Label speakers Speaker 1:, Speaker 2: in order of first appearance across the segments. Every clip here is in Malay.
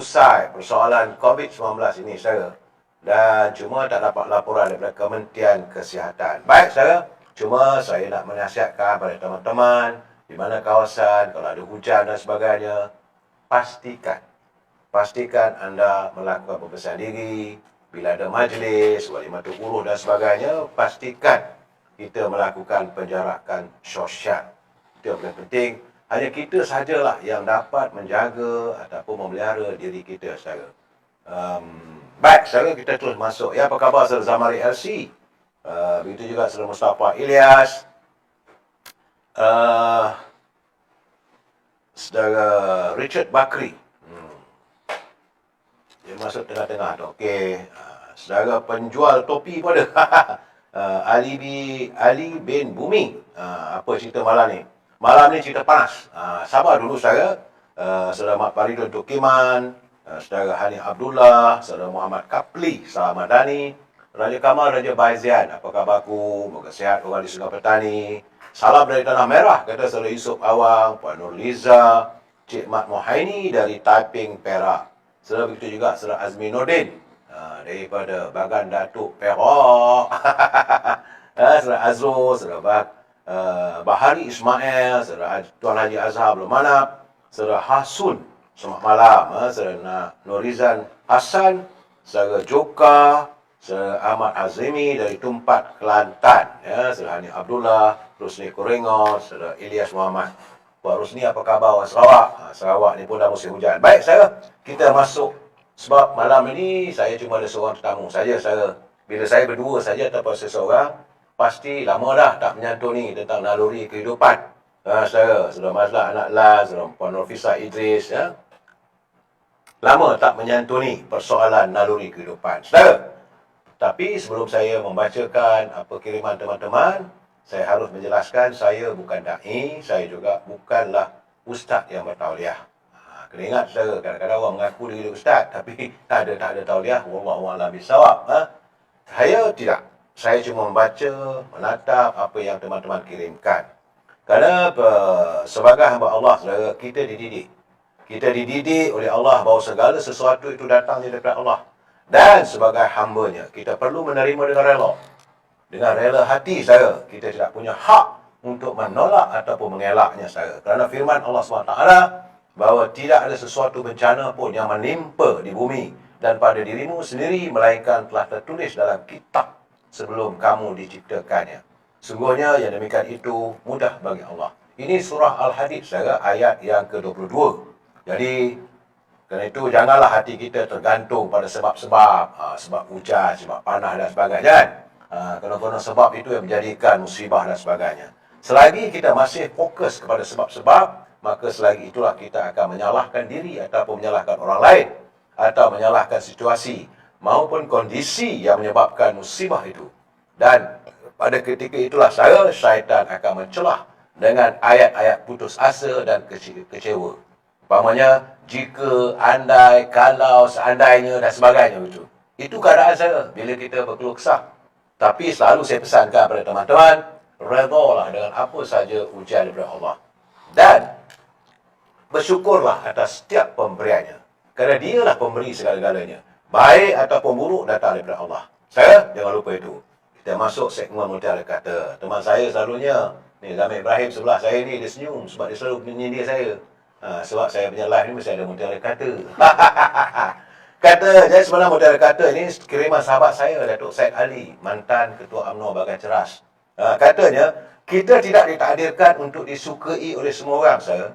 Speaker 1: usai persoalan COVID-19 ini, saudara. Dan cuma tak dapat laporan daripada Kementerian Kesihatan. Baik, saudara. Cuma saya nak menasihatkan pada teman-teman di mana kawasan, kalau ada hujan dan sebagainya, pastikan anda melakukan pembersihan diri. Bila ada majlis, wali mata uruh dan sebagainya, pastikan kita melakukan penjarakan sosial. Itu yang paling penting. Hanya kita sajalah yang dapat menjaga ataupun memelihara diri kita, saudara. Baik, saudara, kita terus masuk. Ya, apa khabar saudara Zamari LC? Begitu juga saudara Mustafa Ilyas. Saudara Richard Bakri. Dia masuk tengah-tengah tu. Okey. Saudara penjual topi pun ada. Ali bin Bumi. Apa cerita malam ni? Malam ni cerita panas. Sabar dulu saudara. Saudara Mat Faridun Tukiman, saudara Hani Abdullah, saudara Muhammad Kapli, saudara Madani, Raja Kamal, Raja Baizian. Apa khabarku? Moga sihat orang di Sungai Petani. Salam dari Tanah Merah, kata saudara Yusuf Awang, Puan Nurliza, Cik Mat Mohaini dari Taiping, Perak. Saudara begitu juga saudara Azmi Nordin daripada Bagan Datuk, Perak. Saudara Azrul, saudara Bahari Ismail, saudara Tuan Haji Azhar Belum Manap, saudara Hasun, selamat malam. Saudara Norizan Hassan, saudara Joka, saudara Ahmad Azimi dari Tumpat, Kelantan. Saudara Hani Abdullah, Rusni Korengor, saudara Ilyas Muhammad. Puan Rusni, apa khabar orang Sarawak? Sarawak ni pun dah musim hujan. Baik, saudara, kita masuk. Sebab malam ini saya cuma ada seorang tetamu saja, saudara. Bila saya berdua saja ataupun seseorang, pasti lama dah tak menyantuni tentang naluri kehidupan. Saudara Mazlah Anak Laz, Puan Nurfisa Idris, lama tak menyantuni persoalan naluri kehidupan, saudara. Tapi sebelum saya membacakan apa kiriman teman-teman, saya harus menjelaskan saya bukan da'i, saya juga bukanlah ustaz yang bertauliah. Kena ingat, saudara, kadang-kadang orang mengaku diri ustaz, tapi tak ada tauliah. Wallahu a'lam bishawab. Saya tidak. Saya cuma membaca, menatap apa yang teman-teman kirimkan. Kerana sebagai hamba Allah, saudara, kita dididik. Kita dididik oleh Allah bahawa segala sesuatu itu datang daripada Allah. Dan sebagai hambanya, kita perlu menerima dengan rela. Dengan rela hati, saudara. Kita tidak punya hak untuk menolak ataupun mengelaknya, saudara. Kerana firman Allah SWT bahawa tidak ada sesuatu bencana pun yang menimpa di bumi dan pada dirimu sendiri, melainkan telah tertulis dalam kitab sebelum kamu diciptakannya. Sungguhnya yang demikian itu mudah bagi Allah. Ini surah Al-Hadid, saudara, ayat yang ke-22. Jadi, kerana itu janganlah hati kita tergantung pada sebab-sebab, sebab hujan, sebab panas dan sebagainya. Kerana sebab itu yang menjadikan musibah dan sebagainya. Selagi kita masih fokus kepada sebab-sebab, maka selagi itulah kita akan menyalahkan diri ataupun menyalahkan orang lain, atau menyalahkan situasi maupun kondisi yang menyebabkan musibah itu. Dan pada ketika itulah syaitan akan mencelah dengan ayat-ayat putus asa dan kecewa. Umpamanya, jika, andai, kalau, seandainya dan sebagainya itu. Itu keadaan saya bila kita berkeluh kesah. Tapi selalu saya pesankan kepada teman-teman, redalah dengan apa saja ujian daripada Allah. Dan bersyukurlah atas setiap pemberiannya. Kerana dialah pemberi segala-galanya. Baik ataupun buruk datang daripada Allah. Saya jangan lupa itu. Kita masuk segmen mutiara kata. Teman saya selalunya, ni Zamir Ibrahim sebelah saya ni, dia senyum sebab dia selalu menyindir saya. Sebab saya punya live ni mesti ada mutiara kata. Jadi sebenarnya mutiara kata ini kiriman sahabat saya, Datuk Said Ali, mantan Ketua UMNO Bagan Ceras. Katanya, kita tidak ditakdirkan untuk disukai oleh semua orang, saya.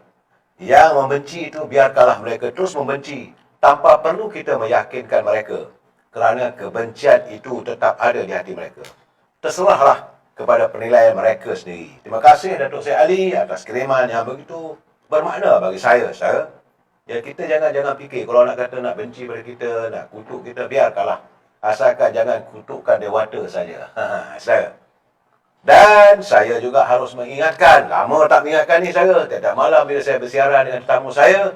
Speaker 1: Yang membenci itu biarkanlah mereka terus membenci tanpa perlu kita meyakinkan mereka. Kerana kebencian itu tetap ada di hati mereka. Terserahlah kepada penilaian mereka sendiri. Terima kasih Datuk Said Ali atas kiriman yang begitu bermakna bagi saya, saudara. Ya, kita jangan fikir kalau nak kata nak benci pada kita, nak kutuk kita, biarkanlah. Asalkan jangan kutukkan dewata saja. Saudara. Dan saya juga harus mengingatkan, lama tak mengingatkan ni saya, tiap-tiap malam bila saya bersiaran dengan tetamu saya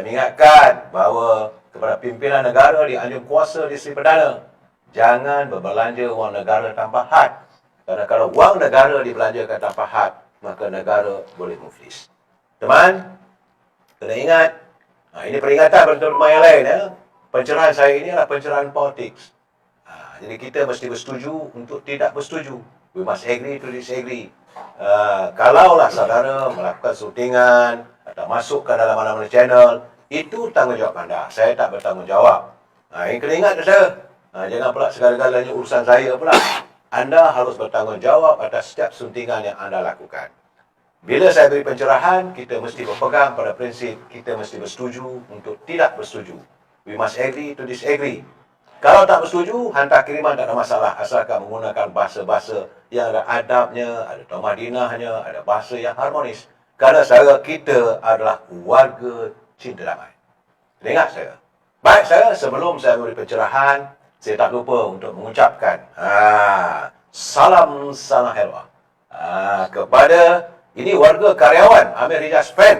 Speaker 1: mengingatkan bahawa kepada pimpinan negara di anjung kuasa di Seri Perdana, jangan berbelanja wang negara tanpa had. Kerana kalau wang negara dibelanjakan tanpa had, maka negara boleh muflis. Teman, kena ingat, Ini peringatan bagi teman yang lain. Pencerahan saya ini adalah pencerahan politik. Jadi kita mesti bersetuju untuk tidak bersetuju. We must agree to disagree. Kalaulah saudara melakukan syutingan atau masuk ke dalam mana-mana channel, itu tanggungjawab anda. Saya tak bertanggungjawab. Ini kena ingat saya. Jangan pula segala-galanya urusan saya pula. Anda harus bertanggungjawab atas setiap suntingan yang anda lakukan. Bila saya beri pencerahan, kita mesti berpegang pada prinsip kita mesti bersetuju untuk tidak bersetuju. We must agree to disagree. Kalau tak bersetuju, hantar kiriman tak ada masalah. Asalkan menggunakan bahasa-bahasa yang ada adabnya, ada tamadinahnya, ada bahasa yang harmonis. Kerana saya kita adalah warga cinta damai. Ingat saya. Baik saya, sebelum saya beri pencerahan, saya tak lupa untuk mengucapkan salam sana helwa kepada ini warga karyawan Amir Hijaz Fan.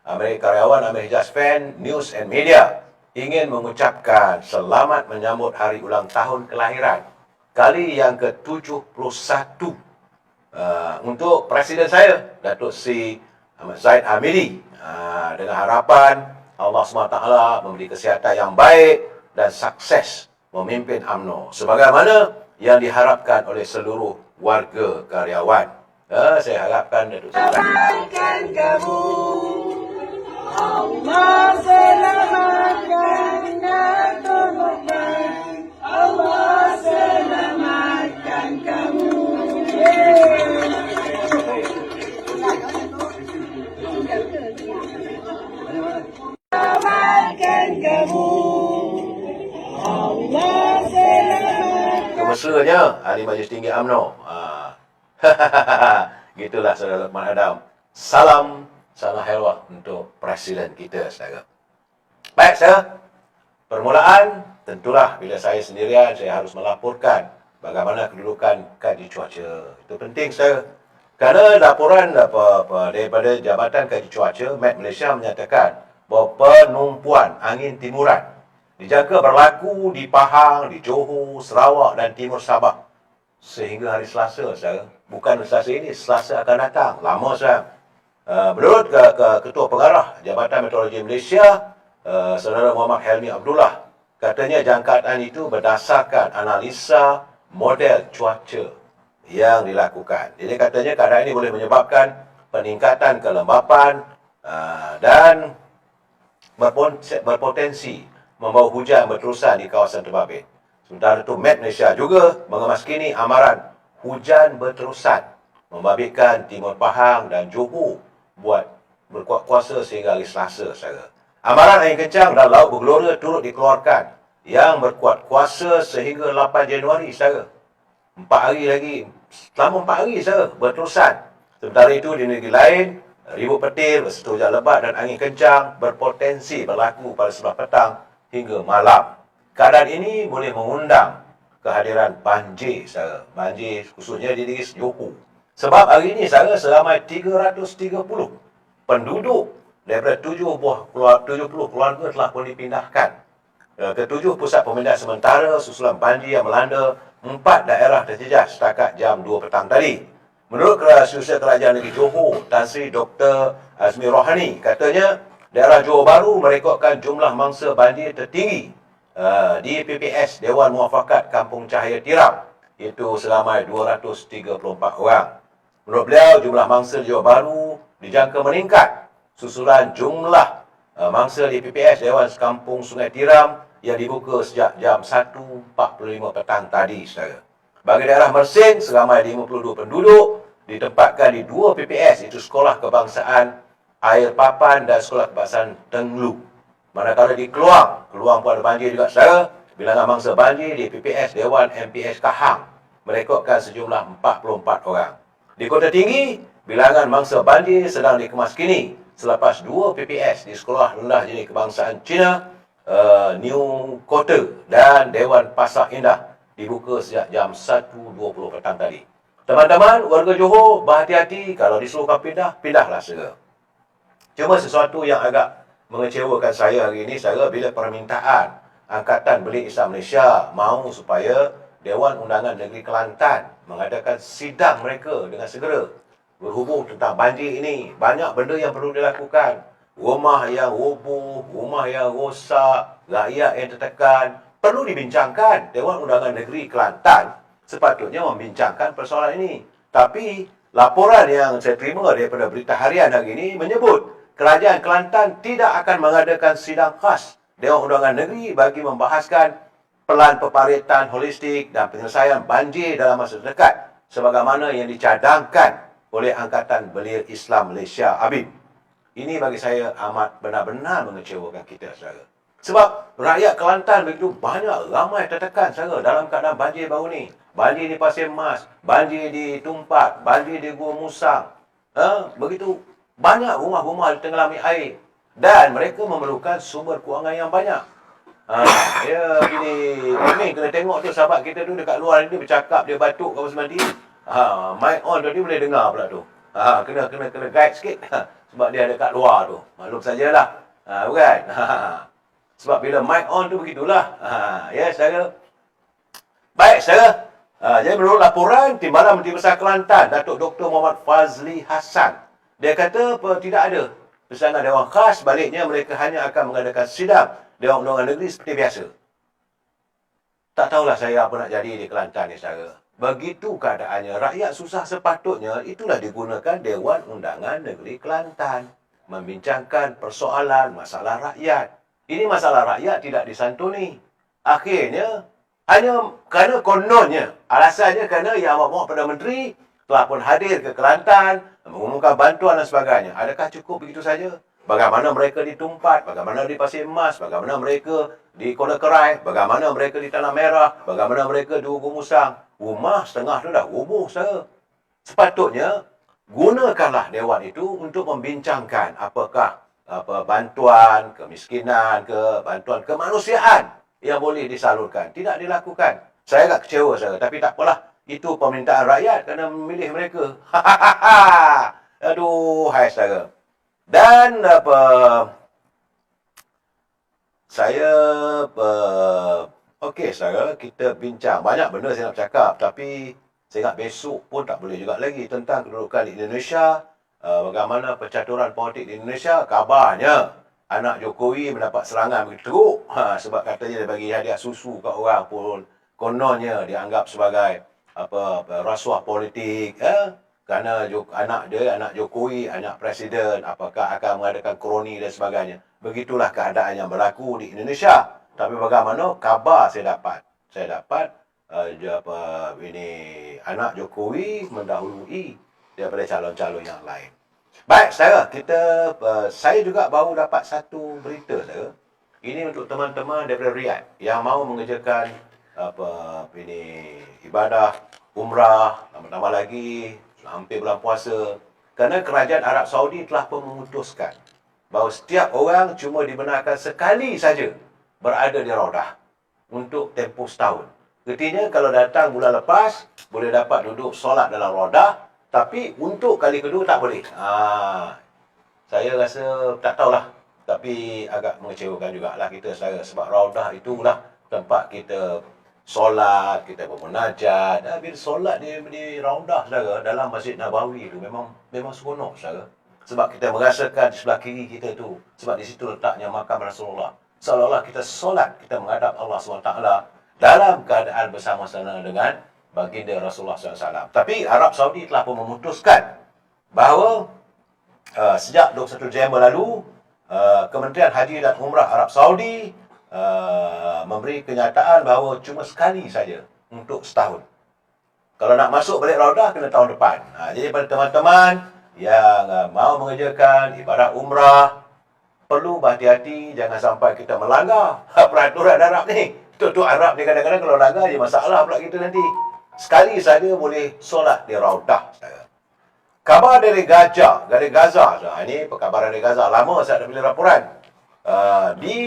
Speaker 1: Karyawan Amir Hijaz Fan News and Media ingin mengucapkan selamat menyambut hari ulang tahun kelahiran kali yang ke-71 untuk Presiden saya, Datuk Seri Ahmad Zahid Hamidi, dengan harapan Allah SWT memberi kesihatan yang baik dan sukses memimpin UMNO sebagaimana yang diharapkan oleh seluruh warga karyawan. Saya harapkan Datuk Seri
Speaker 2: Selamatkan kamu, Allah selamatkan Datuk Nurman, Allah selamatkan kamu. Selamatkan kamu, Allah selamatkan.
Speaker 1: Kemesranya Ahli Majlis Tinggi UMNO. Gitulah saudara Luqman Adam. Salam salam helwah untuk Presiden kita, saudara. Baik, saudara. Permulaan, tentulah bila saya sendirian, saya harus melaporkan bagaimana kedudukan kaji cuaca. Itu penting, saudara. Kerana laporan daripada Jabatan Kaji Cuaca, Met Malaysia menyatakan bahawa penumpuan angin timuran dijangka berlaku di Pahang, di Johor, Sarawak dan Timur Sabah sehingga hari Selasa, saudara. Bukan Selasa ini, Selasa akan datang. Lama, saudara. Menurut Ketua Pengarah Jabatan Meteorologi Malaysia, Saudara Muhammad Helmi Abdullah, katanya jangkaan itu berdasarkan analisa model cuaca yang dilakukan. Jadi katanya keadaan ini boleh menyebabkan peningkatan kelembapan dan berpotensi membawa hujan berterusan di kawasan terbabit. Sementara itu, Met Malaysia juga mengemaskini amaran hujan berterusan membabitkan Timur Pahang dan Johor buat berkuat kuasa sehingga hari Selasa, saudara. Amaran angin kencang dan laut bergelora turut dikeluarkan yang berkuat kuasa sehingga 8 Januari, saudara. 4 hari lagi, selama 4 hari, saudara, berterusan. Sementara itu, di negeri lain, ribut petir berserta hujan lebat dan angin kencang berpotensi berlaku pada sebelah petang hingga malam. Keadaan ini boleh mengundang kehadiran banjir, saudara. Banjir khususnya di negeri Johor. Sebab hari ini, saudara, seramai 330 penduduk daripada 70 keluarga telah pun dipindahkan ke 7 pusat pemindahan sementara susulan banjir yang melanda 4 daerah terjejas setakat jam 2 petang tadi. Menurut Ketua Kerajaan Negeri Johor, Tan Sri Dr. Azmi Rohani, katanya daerah Johor Bahru merekodkan jumlah mangsa banjir tertinggi di PPS Dewan Muafakat Kampung Cahaya Tiram, iaitu seramai 234 orang. Menurut beliau, jumlah mangsa di Johor Bahru dijangka meningkat susulan jumlah mangsa di PPS Dewan Kampung Sungai Tiram yang dibuka sejak jam 1.45 petang tadi, saudara. Bagi daerah Mersing, seramai 52 penduduk ditempatkan di 2 PPS, iaitu Sekolah Kebangsaan Air Papan dan Sekolah Kebangsaan Tenglu. Manakala di Keluang pun ada banjir juga, saudara. Bilangan mangsa banjir di PPS Dewan MPS Kahang merekodkan sejumlah 44 orang. Di Kota Tinggi, bilangan mangsa banjir sedang dikemaskini selepas 2 PPS di Sekolah Rendah Jenis Kebangsaan Cina, New Kota dan Dewan Pasar Indah dibuka sejak jam 1.20 petang tadi. Teman-teman, warga Johor, berhati-hati kalau disuruhkan pindahlah segera. Cuma sesuatu yang agak mengecewakan saya hari ini, saudara, bila permintaan Angkatan Belik Islam Malaysia mahu supaya Dewan Undangan Negeri Kelantan mengadakan sidang mereka dengan segera berhubung tentang banjir ini. Banyak benda yang perlu dilakukan. rumah yang roboh, rumah yang rosak, rakyat yang tertekan, perlu dibincangkan. Dewan Undangan Negeri Kelantan sepatutnya membincangkan persoalan ini. Tapi laporan yang saya terima daripada Berita Harian hari ini menyebut Kerajaan Kelantan tidak akan mengadakan sidang khas Dewan Undangan Negeri bagi membahaskan pelan peparitan holistik dan penyelesaian banjir dalam masa terdekat sebagaimana yang dicadangkan oleh Angkatan Belia Islam Malaysia ABIM. Ini bagi saya amat benar-benar mengecewakan kita, saudara. Sebab rakyat Kelantan begitu banyak, ramai tertekan, saudara, dalam keadaan banjir baru ni. Banjir di Pasir Mas, banjir di Tumpat, banjir di Gua Musang. Begitu banyak rumah-rumah ditenggelami air. Dan mereka memerlukan sumber kewangan yang banyak. Ini kena tengok tu sahabat kita tu dekat luar ni, dia bercakap, dia batuk kat mandi. Mic on tadi boleh dengar pula tu. Kena guide sikit. Sebab dia ada kat luar tu. Maklum sajalah. Bukan? Sebab bila mic on tu begitulah. Ya, saudara. Baik, saudara. Jadi menurut laporan Timbalan Menteri Besar Kelantan, Datuk Dr. Muhammad Fazli Hassan, dia kata tidak ada pesanan Dewan Khas, baliknya mereka hanya akan mengadakan sidang Dewan Undangan Negeri seperti biasa. Tak tahulah saya apa nak jadi di Kelantan ni, saudara. Begitu keadaannya, rakyat susah sepatutnya, itulah digunakan Dewan Undangan Negeri Kelantan. Membincangkan persoalan, masalah rakyat. Ini masalah rakyat tidak disantuni. Akhirnya, hanya kerana kononnya, alasannya kerana Yang Amat Perdana Menteri telah pun hadir ke Kelantan, mengumumkan bantuan dan sebagainya. Adakah cukup begitu saja? Bagaimana mereka di Tumpat, bagaimana di Pasir Mas, bagaimana mereka di Kuala Kerai, bagaimana mereka di Tanah Merah, bagaimana mereka di Ugu Musang. Rumah setengah tu dah roboh, saudara. Sepatutnya, gunakanlah dewan itu untuk membincangkan apakah bantuan kemiskinan ke bantuan kemanusiaan yang boleh disalurkan. Tidak dilakukan. Saya agak kecewa, saudara. Tapi tak apalah. Itu permintaan rakyat kerana memilih mereka. Aduh, hai saudara. Dan okey, saudara, kita bincang. Banyak benda saya nak bercakap, tapi saya ingat besok pun tak boleh juga lagi tentang kedudukan di Indonesia, bagaimana percaturan politik di Indonesia. Kabarnya anak Jokowi mendapat serangan begitu teruk, sebab katanya dia bagi hadiah susu kat orang pun kononnya dianggap sebagai rasuah politik, kerana anak Jokowi, anak presiden, apakah akan mengadakan kroni dan sebagainya. Begitulah keadaan yang berlaku di Indonesia. Tapi bagaimana kabar saya dapat anak Jokowi mendahului daripada calon-calon yang lain. Baik, saya juga baru dapat satu berita, saudara. Ini untuk teman-teman daripada Riyadh yang mahu mengerjakan ibadah umrah, tambah lagi hampir bulan puasa. Kerana kerajaan Arab Saudi telah pun memutuskan bahawa setiap orang cuma dibenarkan sekali saja berada di Raudah untuk tempoh setahun. Artinya kalau datang bulan lepas, boleh dapat duduk solat dalam Raudah, tapi untuk kali kedua tak boleh. Saya rasa tak tahulah, tapi agak mengecewakan jugalah kita, saudara. Sebab Raudah itulah tempat kita solat, kita bermunajat. Bila solat di Raudah, saudara, dalam Masjid Nabawi itu memang seronok, saudara. Sebab kita merasakan di sebelah kiri kita tu, sebab di situ letaknya makam Rasulullah. Seolah-olah kita solat, kita menghadap Allah SWT dalam keadaan bersama-sama dengan baginda Rasulullah SAW. Tapi Arab Saudi telah pun memutuskan bahawa sejak 21 Disember lalu, Kementerian Haji dan Umrah Arab Saudi memberi kenyataan bahawa cuma sekali saja untuk setahun. Kalau nak masuk balik Raudah, kena tahun depan. Jadi pada teman-teman yang mahu mengerjakan ibadah umrah, perlu berhati-hati, jangan sampai kita melanggar peraturan Arab ni. Tuk-tuk Arab ni kadang-kadang kalau langgar, dia masalah pula kita nanti. Sekali saja boleh solat di Raudah. Kabar dari Gaza. Ini perkabaran dari Gaza. Lama saya dah pilih laporan. Di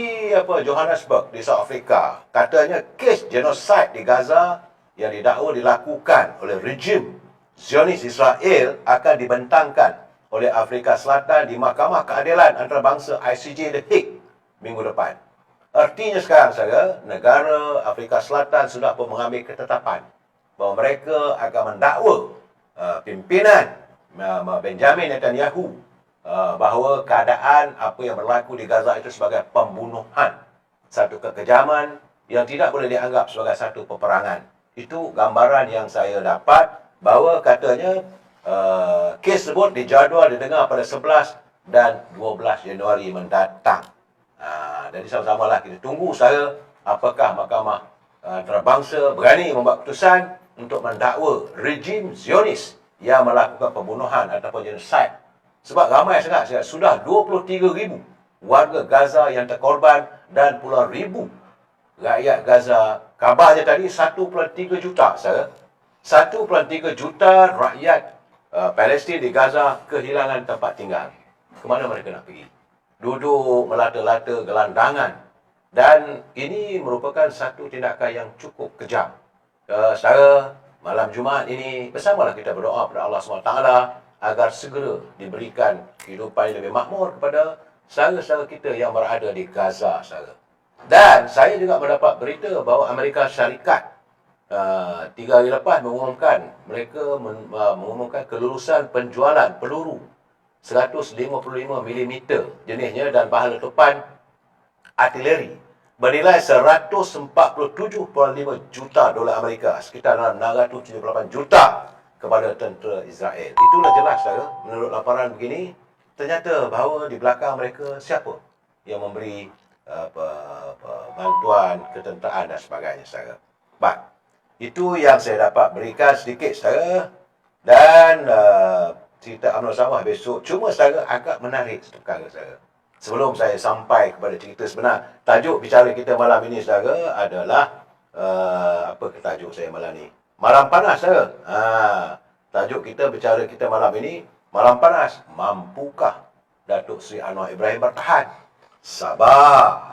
Speaker 1: Johannesburg, di South Africa, katanya kes genosid di Gaza yang didakwa dilakukan oleh rejim Zionis Israel akan dibentangkan oleh Afrika Selatan di Mahkamah Keadilan Antarabangsa ICJ The Hague minggu depan. Artinya sekarang, saudara, negara Afrika Selatan sudah pun mengambil ketetapan bahawa mereka akan mendakwa pimpinan Benjamin Netanyahu bahawa keadaan apa yang berlaku di Gaza itu sebagai pembunuhan, satu kekejaman yang tidak boleh dianggap sebagai satu peperangan. Itu gambaran yang saya dapat, bahawa katanya kes tersebut dijadual didengar pada 11 dan 12 Januari mendatang. Jadi sama-samalah kita tunggu saya apakah Mahkamah Antarabangsa berani membuat keputusan untuk mendakwa rejim Zionis yang melakukan pembunuhan ataupun genosid. Sebab ramai sangat, sudah 23,000 warga Gaza yang terkorban dan puluhan ribu rakyat Gaza. Kabarnya tadi 1,3 juta, saya. 1,3 juta rakyat Palestin di Gaza kehilangan tempat tinggal. Ke mana mereka nak pergi? Duduk melata-lata gelandangan. Dan ini merupakan satu tindakan yang cukup kejam. Saya malam Jumaat ini bersamalah kita berdoa kepada Allah SWT agar segera diberikan kehidupan yang lebih makmur kepada saudara-saudara kita yang berada di Gaza, saudara. Dan saya juga mendapat berita bahawa Amerika Syarikat 3 hari lepas mengumumkan, mereka mengumumkan kelulusan penjualan peluru 155mm jenisnya dan bahan letupan artileri bernilai 147.5 juta dolar Amerika, sekitar 678 juta kepada tentera Israel. Itulah jelas, saudara. Menurut laporan begini, ternyata bahawa di belakang mereka siapa yang memberi bantuan ketenteraan dan sebagainya, saudara. Baik, itu yang saya dapat berikan sedikit, saudara. Dan cerita UMNO Samah besok, cuma saudara agak menarik satu perkara, saudara. Sebelum saya sampai kepada cerita sebenar, tajuk bicara kita malam ini, saudara, adalah apa ke tajuk saya malam ni? Malam panas, saudara. Tajuk kita bicara kita malam ini, malam panas. Mampukah Datuk Seri Anwar Ibrahim bertahan? Sabar.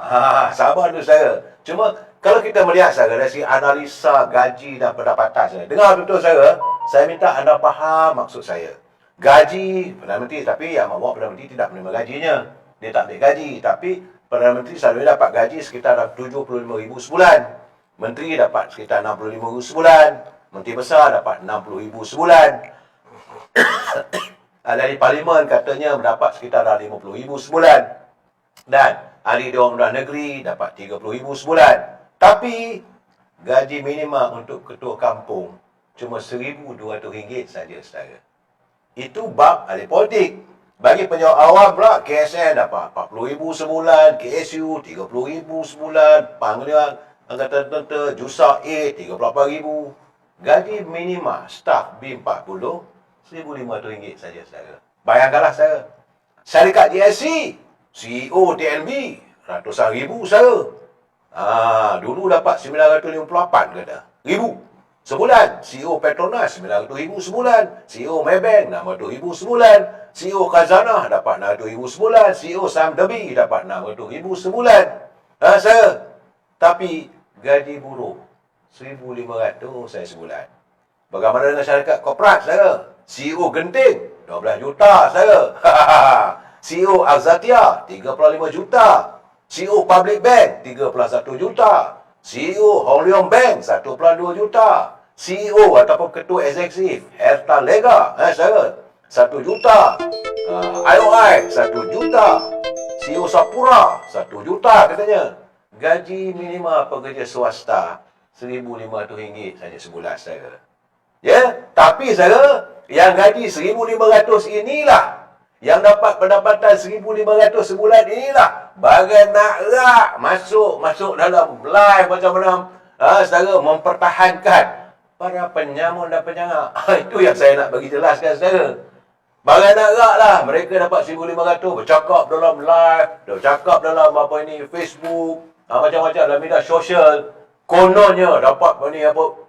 Speaker 1: Sabar dulu, saudara. Cuma kalau kita melihat, saudara, dari segi analisa gaji dan pendapatan, saudara. Dengar betul, saudara. Saya minta anda faham maksud saya. Gaji Perdana Menteri, tapi yang mahu Perdana Menteri tidak menerima gajinya. Dia tak ambil gaji. Tapi Perdana Menteri selalu dapat gaji sekitar 75,000 sebulan. Menteri dapat sekitar 65,000 sebulan. Menteri besar dapat 60,000 sebulan. Ahli Parlimen katanya mendapat sekitar 50,000 sebulan. Dan ahli Dewan Undangan Negeri dapat 30,000 sebulan. Tapi gaji minimum untuk ketua kampung cuma RM1,200 saja, saudara. Itu bab ahli politik. Bagi penyawat awam pula, KSN dapat 40,000 sebulan, KSU 30,000 sebulan, Panglima Angkatan Tentera Jusak A 38,000. Gaji minima staf B40 RM1,500 saja, saudara. Bayangkanlah, saudara. Syarikat GSC, CEO TNB ratusan ribu, saudara. Dulu dapat 958 kata. Ribu sebulan. CEO Petronas 900,000 sebulan. CEO Maybank 600,000 sebulan. CEO Khazanah dapat 600,000 sebulan. CEO Sam Debi dapat 600,000 sebulan. Saudara. Tapi gaji buruh 1,500 saya sebulan. Bagaimana dengan syarikat korporat, saudara? CEO Genting 12 juta, saudara. CEO Azatia 35 juta. CEO Public Bank 31 juta. CEO Hong Leong Bank 1,2 juta. CEO ataupun ketua eksekutif Herta Lega, saudara, 1 juta. IOI 1 juta. CEO Sapura 1 juta katanya. Gaji minima pekerja swasta RM1,500 saja sebulan, saudara. Ya, tapi saudara, yang gaji 1,500 inilah, yang dapat pendapatan 1,500 sebulan inilah, bagai nak rak masuk dalam live macam mana, saudara, mempertahankan para penyamun dan penyangga. Itu yang saya nak bagi jelaskan, saudara. Bagai nak rak lah, mereka dapat 1,500 bercakap dalam live, bercakap dalam Facebook, macam-macam dalam media sosial. Kononnya dapat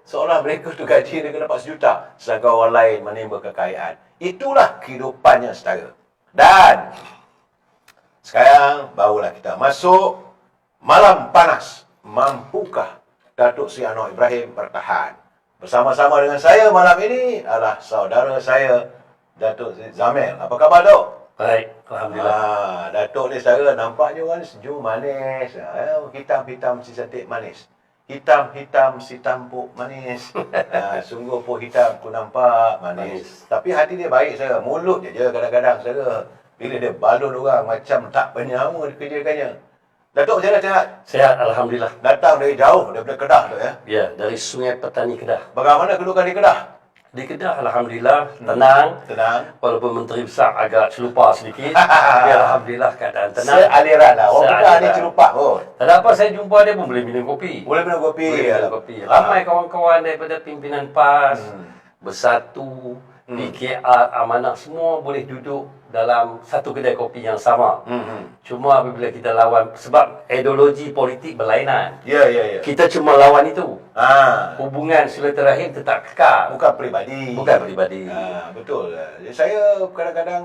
Speaker 1: seolah mereka tu gaji mereka dapat 1 juta, sedangkan orang lain menimba kekayaan. Itulah kehidupannya, saudara. Dan sekarang barulah kita masuk malam panas. Mampukah Datuk Seri Anwar Ibrahim bertahan? Bersama-sama dengan saya malam ini adalah saudara saya, Datuk Seri Zamil. Apa khabar, Dok?
Speaker 3: Baik, alhamdulillah.
Speaker 1: Datuk ni, saudara, nampaknya orang sejuk, manis. Hitam-hitam si cantik manis. Hitam-hitam si tampuk manis. Sungguh pun hitam ku nampak manis. Tapi hati dia baik, saudara. Mulut je kadang-kadang, saudara. Bila dia balon orang macam tak bernyawa dikerjakannya. Datuk macam mana sihat?
Speaker 3: Sehat, Alhamdulillah.
Speaker 1: Datang dari jauh, daripada Kedah tu ya.
Speaker 3: Ya, dari Sungai Petani Kedah.
Speaker 1: Bagaimana kedudukan di Kedah?
Speaker 3: Di Kedah, Alhamdulillah, tenang.
Speaker 1: Tenang.
Speaker 3: Walaupun Menteri Besar agak celupa sedikit. Tapi Alhamdulillah keadaan tenang.
Speaker 1: Sealiran lah. Orang Kedah ni
Speaker 3: Sealiran.
Speaker 1: celupak pun.
Speaker 3: Tak ada apa, saya jumpa dia pun boleh minum kopi.
Speaker 1: Boleh minum kopi.
Speaker 3: Boleh minum kopi. Ramai kawan-kawan daripada pimpinan PAS, Bersatu, PKR, Amanah, semua boleh duduk dalam satu kedai kopi yang sama. Cuma apabila kita lawan, sebab ideologi politik berlainan.
Speaker 1: Ya, ya, ya.
Speaker 3: Kita cuma lawan itu.
Speaker 1: Hubungan
Speaker 3: Hubungan silaturahim tetap kekal.
Speaker 1: bukan peribadi.
Speaker 3: Bukan peribadi.
Speaker 1: Betul. Jadi saya kadang-kadang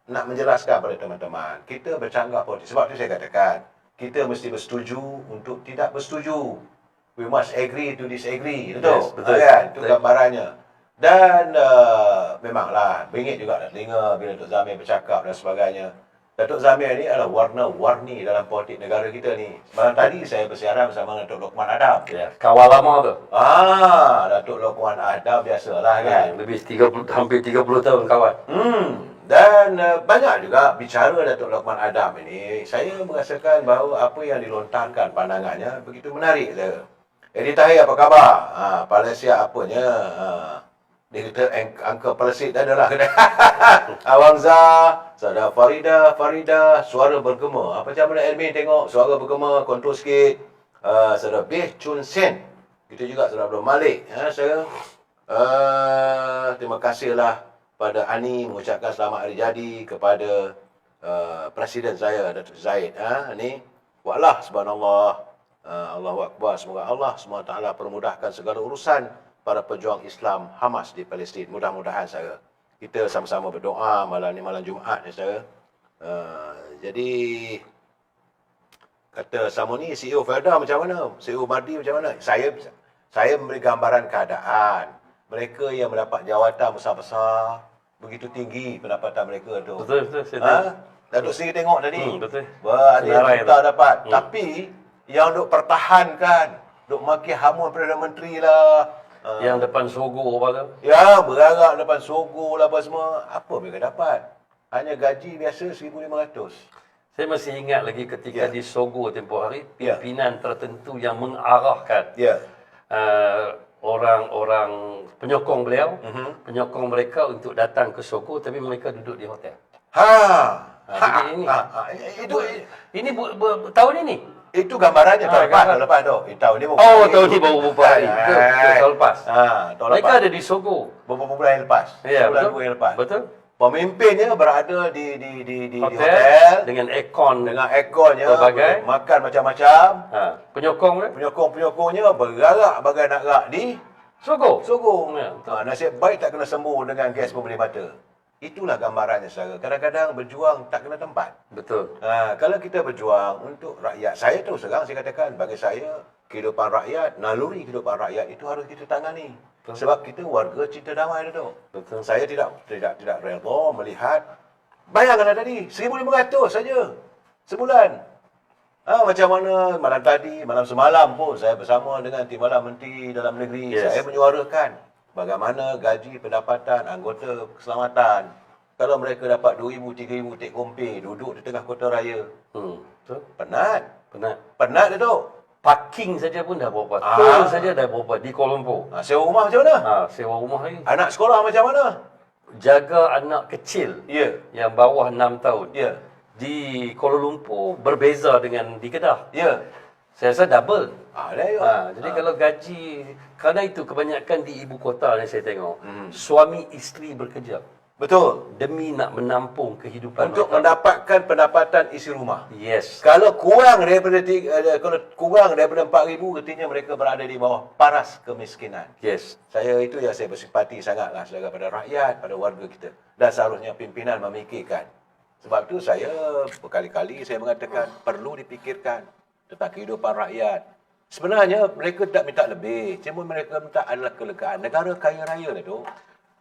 Speaker 1: nak menjelaskan pada teman-teman, kita bercanggah politik. Sebab itu saya katakan, kita mesti bersetuju untuk tidak bersetuju. We must agree to disagree. Betul?
Speaker 3: Yes, betul.
Speaker 1: Kan? Itu
Speaker 3: Betul.
Speaker 1: gambarannya. Dan memanglah, bingit juga nak telinga bila Datuk Zamir bercakap dan sebagainya. Datuk Zamir ni adalah warna-warni dalam politik negara kita ni. Malam tadi saya bersiaran bersama Datuk Lokman Adam.
Speaker 3: Ya, kawal lama tu.
Speaker 1: Datuk Lokman Adam biasalah kan.
Speaker 3: Lebih 30, hampir 30 tahun kawan.
Speaker 1: Dan banyak juga bicara Datuk Lokman Adam ini, saya merasakan bahawa apa yang dilontarkan pandangannya begitu menarik saja. Edi Tahir apa khabar? Malaysia apanya? Dia kata angka Palestin dah adalah kena. Awang Zah, Sada Farida, suara bergema. Macam mana admin tengok suara bergema, kontrol sikit. Sada Beh Chun Sen. Kita juga Sada Abdul Malik. Saya terima kasihlah pada Ani mengucapkan selamat hari jadi kepada Presiden saya, Datuk Zaid. Ni, wa'lah subhanallah. Allahu Akbar. Semoga Allah SWT permudahkan segala urusan para pejuang Islam Hamas di Palestin. Mudah-mudahan saya. Kita sama-sama berdoa malam ni, malam Jumaat ni saya. Jadi, kata sama ni CEO Felda macam mana? CEO Mardi macam mana? Saya memberi gambaran keadaan. Mereka yang mendapat jawatan besar-besar, begitu tinggi pendapatan mereka tu.
Speaker 3: Betul, saya
Speaker 1: Datuk sendiri tengok tadi.
Speaker 3: betul.
Speaker 1: Ada yang
Speaker 3: Senarai
Speaker 1: juta
Speaker 3: tu.
Speaker 1: dapat. Tapi, yang duk pertahankan, duk maki hamun Perdana Menteri lah.
Speaker 3: Yang depan Sogo apa tu?
Speaker 1: Ya, beragak depan Sogo lah apa semua. Apa mereka dapat? Hanya gaji biasa 1,500.
Speaker 3: Saya masih ingat lagi ketika di Sogo tempoh hari,
Speaker 1: Ya.
Speaker 3: pimpinan tertentu yang mengarahkan
Speaker 1: Ya.
Speaker 3: orang-orang penyokong beliau, penyokong mereka untuk datang ke Sogo, tapi mereka duduk di hotel. Jadi ini, tahun ini.
Speaker 1: Itu gambarannya tahun lepas,
Speaker 3: gambar.
Speaker 1: tahun lepas tu. Tahun ni
Speaker 3: Tahun ni baru beberapa hari. Tahun lepas.
Speaker 1: Tahun
Speaker 3: Mereka
Speaker 1: lepas.
Speaker 3: ada di Sogo.
Speaker 1: Beberapa bulan yang lepas.
Speaker 3: Ya,
Speaker 1: Bulan
Speaker 3: betul.
Speaker 1: dua yang lepas.
Speaker 3: Betul.
Speaker 1: Pemimpinnya berada di
Speaker 3: Hotel,
Speaker 1: hotel
Speaker 3: dengan aircon.
Speaker 1: dengan ekornya,
Speaker 3: Pelbagai.
Speaker 1: makan macam-macam.
Speaker 3: Penyokong dia.
Speaker 1: Penyokong-penyokongnya bergerak bagai nak gerak di
Speaker 3: Sogo.
Speaker 1: Sogo.
Speaker 3: Ya, betul.
Speaker 1: Nasib baik tak kena sembuh dengan gas pembeli mata. Itulah gambarannya saudara. Kadang-kadang berjuang tak kena tempat.
Speaker 3: Betul.
Speaker 1: Kalau kita berjuang untuk rakyat, saya terus terang saya katakan, bagi saya kehidupan rakyat, naluri kehidupan rakyat itu harus kita tangani.
Speaker 3: Betul.
Speaker 1: Sebab kita warga cinta damai tu.
Speaker 3: Betul.
Speaker 1: Saya tidak rela melihat, bayangkanlah tadi 1,500 saja sebulan. Macam mana malam tadi, malam semalam pun saya bersama dengan Timbalan Menteri Dalam Negeri.
Speaker 3: Yes.
Speaker 1: Saya menyuarakan bagaimana gaji pendapatan anggota keselamatan. Kalau mereka dapat 2,000, 3,000 tek kompe, duduk di tengah kota raya.
Speaker 3: Betul.
Speaker 1: Penat.
Speaker 3: Penat.
Speaker 1: Penat dia tu.
Speaker 3: Parking saja pun dah berapa. Tol saja dah berapa di Kuala Lumpur.
Speaker 1: Sewa rumah macam mana?
Speaker 3: Sewa rumah lagi.
Speaker 1: Anak sekolah macam mana?
Speaker 3: Jaga anak kecil
Speaker 1: Ya.
Speaker 3: yang bawah 6 tahun.
Speaker 1: Ya.
Speaker 3: Di Kuala Lumpur berbeza dengan di Kedah.
Speaker 1: Ya.
Speaker 3: Saya rasa double.
Speaker 1: Dah.
Speaker 3: Jadi kalau gaji, kerana itu kebanyakan di ibu kota ni saya tengok, suami isteri bekerja
Speaker 1: Betul.
Speaker 3: demi nak menampung kehidupan
Speaker 1: Untuk
Speaker 3: mereka.
Speaker 1: mendapatkan pendapatan isi rumah.
Speaker 3: Yes.
Speaker 1: Kalau kurang daripada 4,000, artinya mereka berada di bawah paras kemiskinan.
Speaker 3: Yes.
Speaker 1: Saya itu yang saya bersimpati sangatlah saudara pada rakyat, pada warga kita. Dan seharusnya pimpinan memikirkan. Sebab itu saya berkali-kali saya mengatakan perlu dipikirkan tentang kehidupan rakyat. Sebenarnya mereka tak minta lebih, cuma mereka minta adalah kelegaan. Negara kaya raya itu.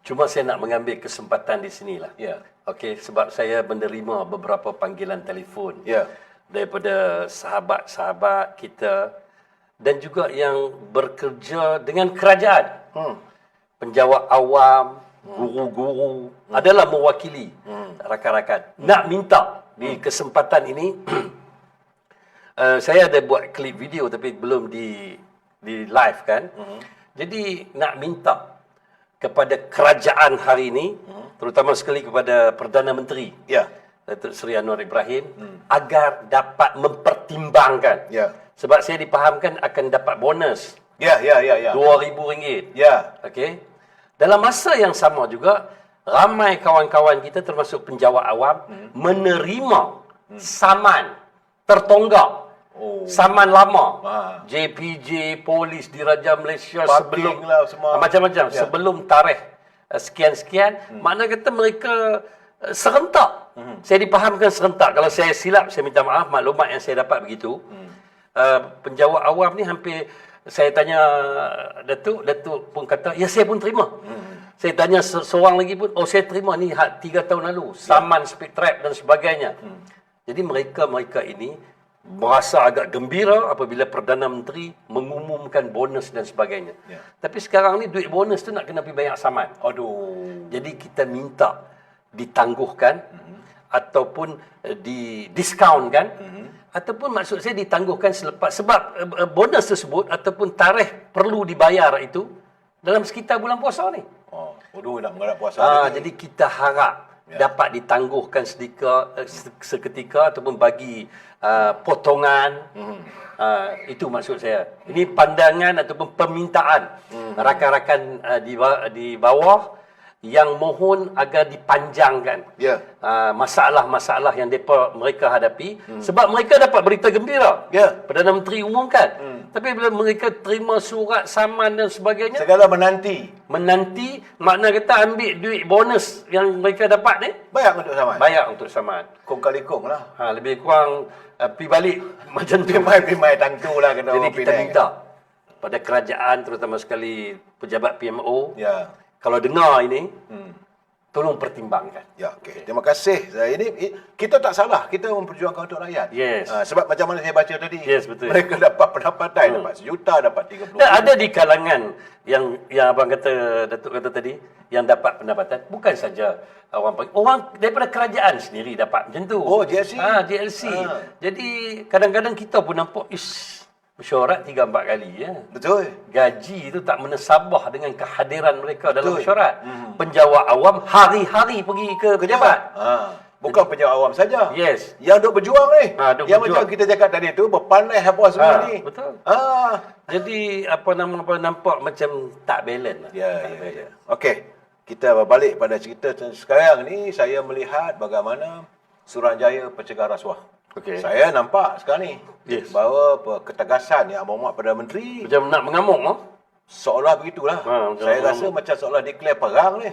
Speaker 3: Cuma saya nak mengambil kesempatan di sinilah.
Speaker 1: Ya.
Speaker 3: Okey, sebab saya menerima beberapa panggilan telefon
Speaker 1: Ya.
Speaker 3: daripada sahabat-sahabat kita dan juga yang bekerja dengan kerajaan. Penjawat awam, guru-guru adalah mewakili rakan-rakan. Nak minta di kesempatan ini, saya ada buat klip video tapi belum di live kan. Jadi nak minta kepada kerajaan hari ini, terutama sekali kepada Perdana Menteri,
Speaker 1: Ya.
Speaker 3: Datuk Seri Anwar Ibrahim, agar dapat mempertimbangkan.
Speaker 1: Ya.
Speaker 3: Sebab saya dipahamkan akan dapat bonus
Speaker 1: Ya.
Speaker 3: RM2,000.
Speaker 1: Ya.
Speaker 3: Okey. Dalam masa yang sama juga, ramai kawan-kawan kita termasuk penjawat awam menerima saman tertonggak.
Speaker 1: Oh.
Speaker 3: Saman lama.
Speaker 1: Ha.
Speaker 3: JPJ, Polis Diraja Malaysia
Speaker 1: Parking
Speaker 3: sebelum
Speaker 1: lah semua.
Speaker 3: macam-macam
Speaker 1: Ya.
Speaker 3: sebelum tarikh sekian-sekian, makna kata mereka serentak. Saya dipahamkan serentak. Kalau saya silap, saya minta maaf, maklumat yang saya dapat begitu. Penjawat awam ni hampir, saya tanya Datuk pun kata, ya saya pun terima. Saya tanya seorang lagi pun, oh saya terima ni 3 tahun lalu, saman speed trap dan sebagainya. Jadi mereka ini merasa agak gembira apabila Perdana Menteri mengumumkan bonus dan sebagainya.
Speaker 1: Ya.
Speaker 3: Tapi sekarang ni duit bonus tu nak kena pergi bayar saman.
Speaker 1: Aduh.
Speaker 3: Jadi kita minta ditangguhkan ataupun didiskaunkan ataupun maksud saya ditangguhkan selepas, sebab bonus tersebut ataupun tarikh perlu dibayar itu dalam sekitar bulan puasa ni.
Speaker 1: Oh, aduh nak menghadap puasa lagi.
Speaker 3: Jadi kita harap dapat ditangguhkan seketika ataupun bagi potongan. Itu maksud saya. Ini pandangan ataupun permintaan rakan-rakan di bawah yang mohon agar dipanjangkan
Speaker 1: Ya.
Speaker 3: masalah-masalah yang mereka hadapi, sebab mereka dapat berita gembira.
Speaker 1: Ya.
Speaker 3: Perdana Menteri umumkan. Tapi bila mereka terima surat saman dan sebagainya,
Speaker 1: Segala menanti.
Speaker 3: makna kata ambil duit bonus yang mereka dapat ni,
Speaker 1: Bayar untuk saman.
Speaker 3: bayar untuk saman.
Speaker 1: Kong kali kong lah.
Speaker 3: Lebih kurang pergi balik macam tu.
Speaker 1: Pimai tangtu lah kena
Speaker 3: Jadi
Speaker 1: orang
Speaker 3: kita
Speaker 1: Penang.
Speaker 3: minta pada kerajaan, terutama sekali pejabat PMO,
Speaker 1: Ya.
Speaker 3: kalau dengar ini, tolong pertimbangkan.
Speaker 1: Ya, okey. Terima kasih. Ini kita tak salah. Kita memperjuangkan untuk rakyat.
Speaker 3: Yes.
Speaker 1: Sebab macam mana saya baca tadi.
Speaker 3: Yes, betul.
Speaker 1: Mereka dapat pendapatan, dapat sejuta, dapat 30.
Speaker 3: Dan ada di kalangan yang abang kata, Datuk kata tadi, yang dapat pendapatan, bukan saja orang daripada kerajaan sendiri dapat macam tu.
Speaker 1: Oh, JLC.
Speaker 3: JLC. Jadi kadang-kadang kita pun nampak, mesyuarat 3-4 kali ya.
Speaker 1: Betul.
Speaker 3: Gaji itu tak menasabah dengan kehadiran mereka dalam
Speaker 1: Betul.
Speaker 3: mesyuarat. Penjawat awam hari-hari pergi ke pejabat.
Speaker 1: Bukan penjawat awam saja.
Speaker 3: Yes.
Speaker 1: Yang duk berjuang ni.
Speaker 3: Duk
Speaker 1: yang
Speaker 3: berjuang.
Speaker 1: macam kita cakap tadi tu, berpanas apa semua ni.
Speaker 3: Betul.
Speaker 1: Ah.
Speaker 3: Jadi nampak macam tak balance lah.
Speaker 1: Ya,
Speaker 3: Tak
Speaker 1: ya,
Speaker 3: balance.
Speaker 1: ya. Okey. Kita berbalik pada cerita sekarang ni, saya melihat bagaimana Suruhanjaya pencegah rasuah.
Speaker 3: Okey.
Speaker 1: Saya nampak sekarang ni
Speaker 3: Yes.
Speaker 1: bahawa ketegasan yang berhormat Perdana Menteri
Speaker 3: Macam nak mengamuk ah.
Speaker 1: seolah begitulah.
Speaker 3: Macam
Speaker 1: Saya
Speaker 3: nak
Speaker 1: rasa macam seolah declare perang ni.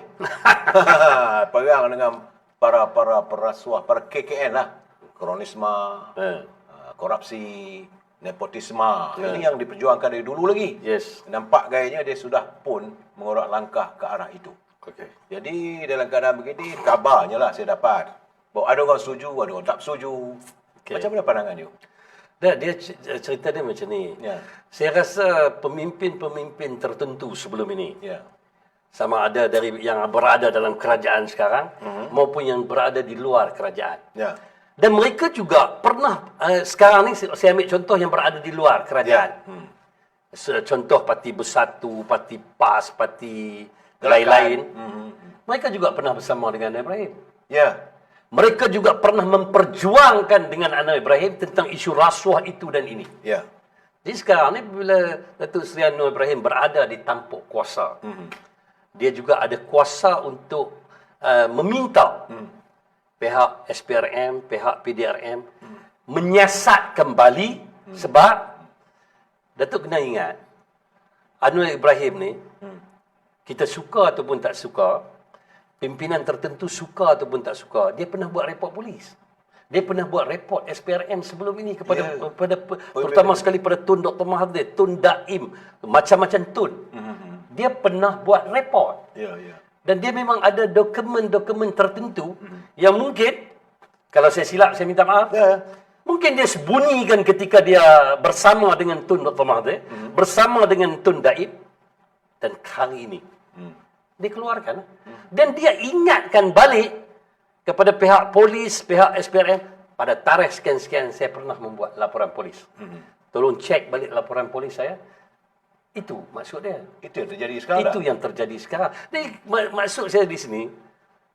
Speaker 1: Perang dengan para perasuah, para KKN lah. Kronisma, korupsi, nepotisme. Ini yang diperjuangkan dari dulu lagi.
Speaker 3: Yes.
Speaker 1: Nampak gayanya dia sudah pun mengorak langkah ke arah itu.
Speaker 3: Okey.
Speaker 1: Jadi dalam keadaan begini, kabarnya lah saya dapat bahawa ada orang setuju, ada orang tak setuju.
Speaker 3: Okey.
Speaker 1: Macam mana pandangan you?
Speaker 3: Dia cerita dia macam ni.
Speaker 1: Ya.
Speaker 3: Saya rasa pemimpin-pemimpin tertentu sebelum ini,
Speaker 1: Ya.
Speaker 3: sama ada dari yang berada dalam kerajaan sekarang maupun yang berada di luar kerajaan.
Speaker 1: Ya.
Speaker 3: Dan mereka juga pernah, sekarang ni saya ambil contoh yang berada di luar kerajaan. Contoh Parti Bersatu, Parti PAS, Parti lain-lain. Mereka juga pernah bersama dengan Ibrahim.
Speaker 1: Ya.
Speaker 3: Mereka juga pernah memperjuangkan dengan Anwar Ibrahim tentang isu rasuah itu dan ini.
Speaker 1: Ya.
Speaker 3: Jadi sekarang ni bila Datuk Seri Anwar Ibrahim berada di tampuk kuasa, dia juga ada kuasa untuk meminta pihak SPRM, pihak PDRM menyiasat kembali sebab Datuk kena ingat Anwar Ibrahim ni kita suka ataupun tak suka, pimpinan tertentu suka ataupun tak suka, dia pernah buat report polis. Dia pernah buat report SPRM sebelum ini kepada terutama sekali pada Tun Dr. Mahathir, Tun Daim, macam-macam Tun. Dia pernah buat report.
Speaker 1: Ya, ya.
Speaker 3: Dan dia memang ada dokumen-dokumen tertentu yang mungkin, kalau saya silap saya minta maaf,
Speaker 1: Ya.
Speaker 3: mungkin dia sembunyikan ketika dia bersama dengan Tun Dr. Mahathir, bersama dengan Tun Daim, dan kali ini Dikeluarkan. Dan dia ingatkan balik kepada pihak polis, pihak SPRM, pada tarikh sekian-sekian saya pernah membuat laporan polis. Tolong cek balik laporan polis saya. Itu maksud dia.
Speaker 1: Itu yang terjadi sekarang.
Speaker 3: Itu yang terjadi sekarang. Jadi maksud saya di sini,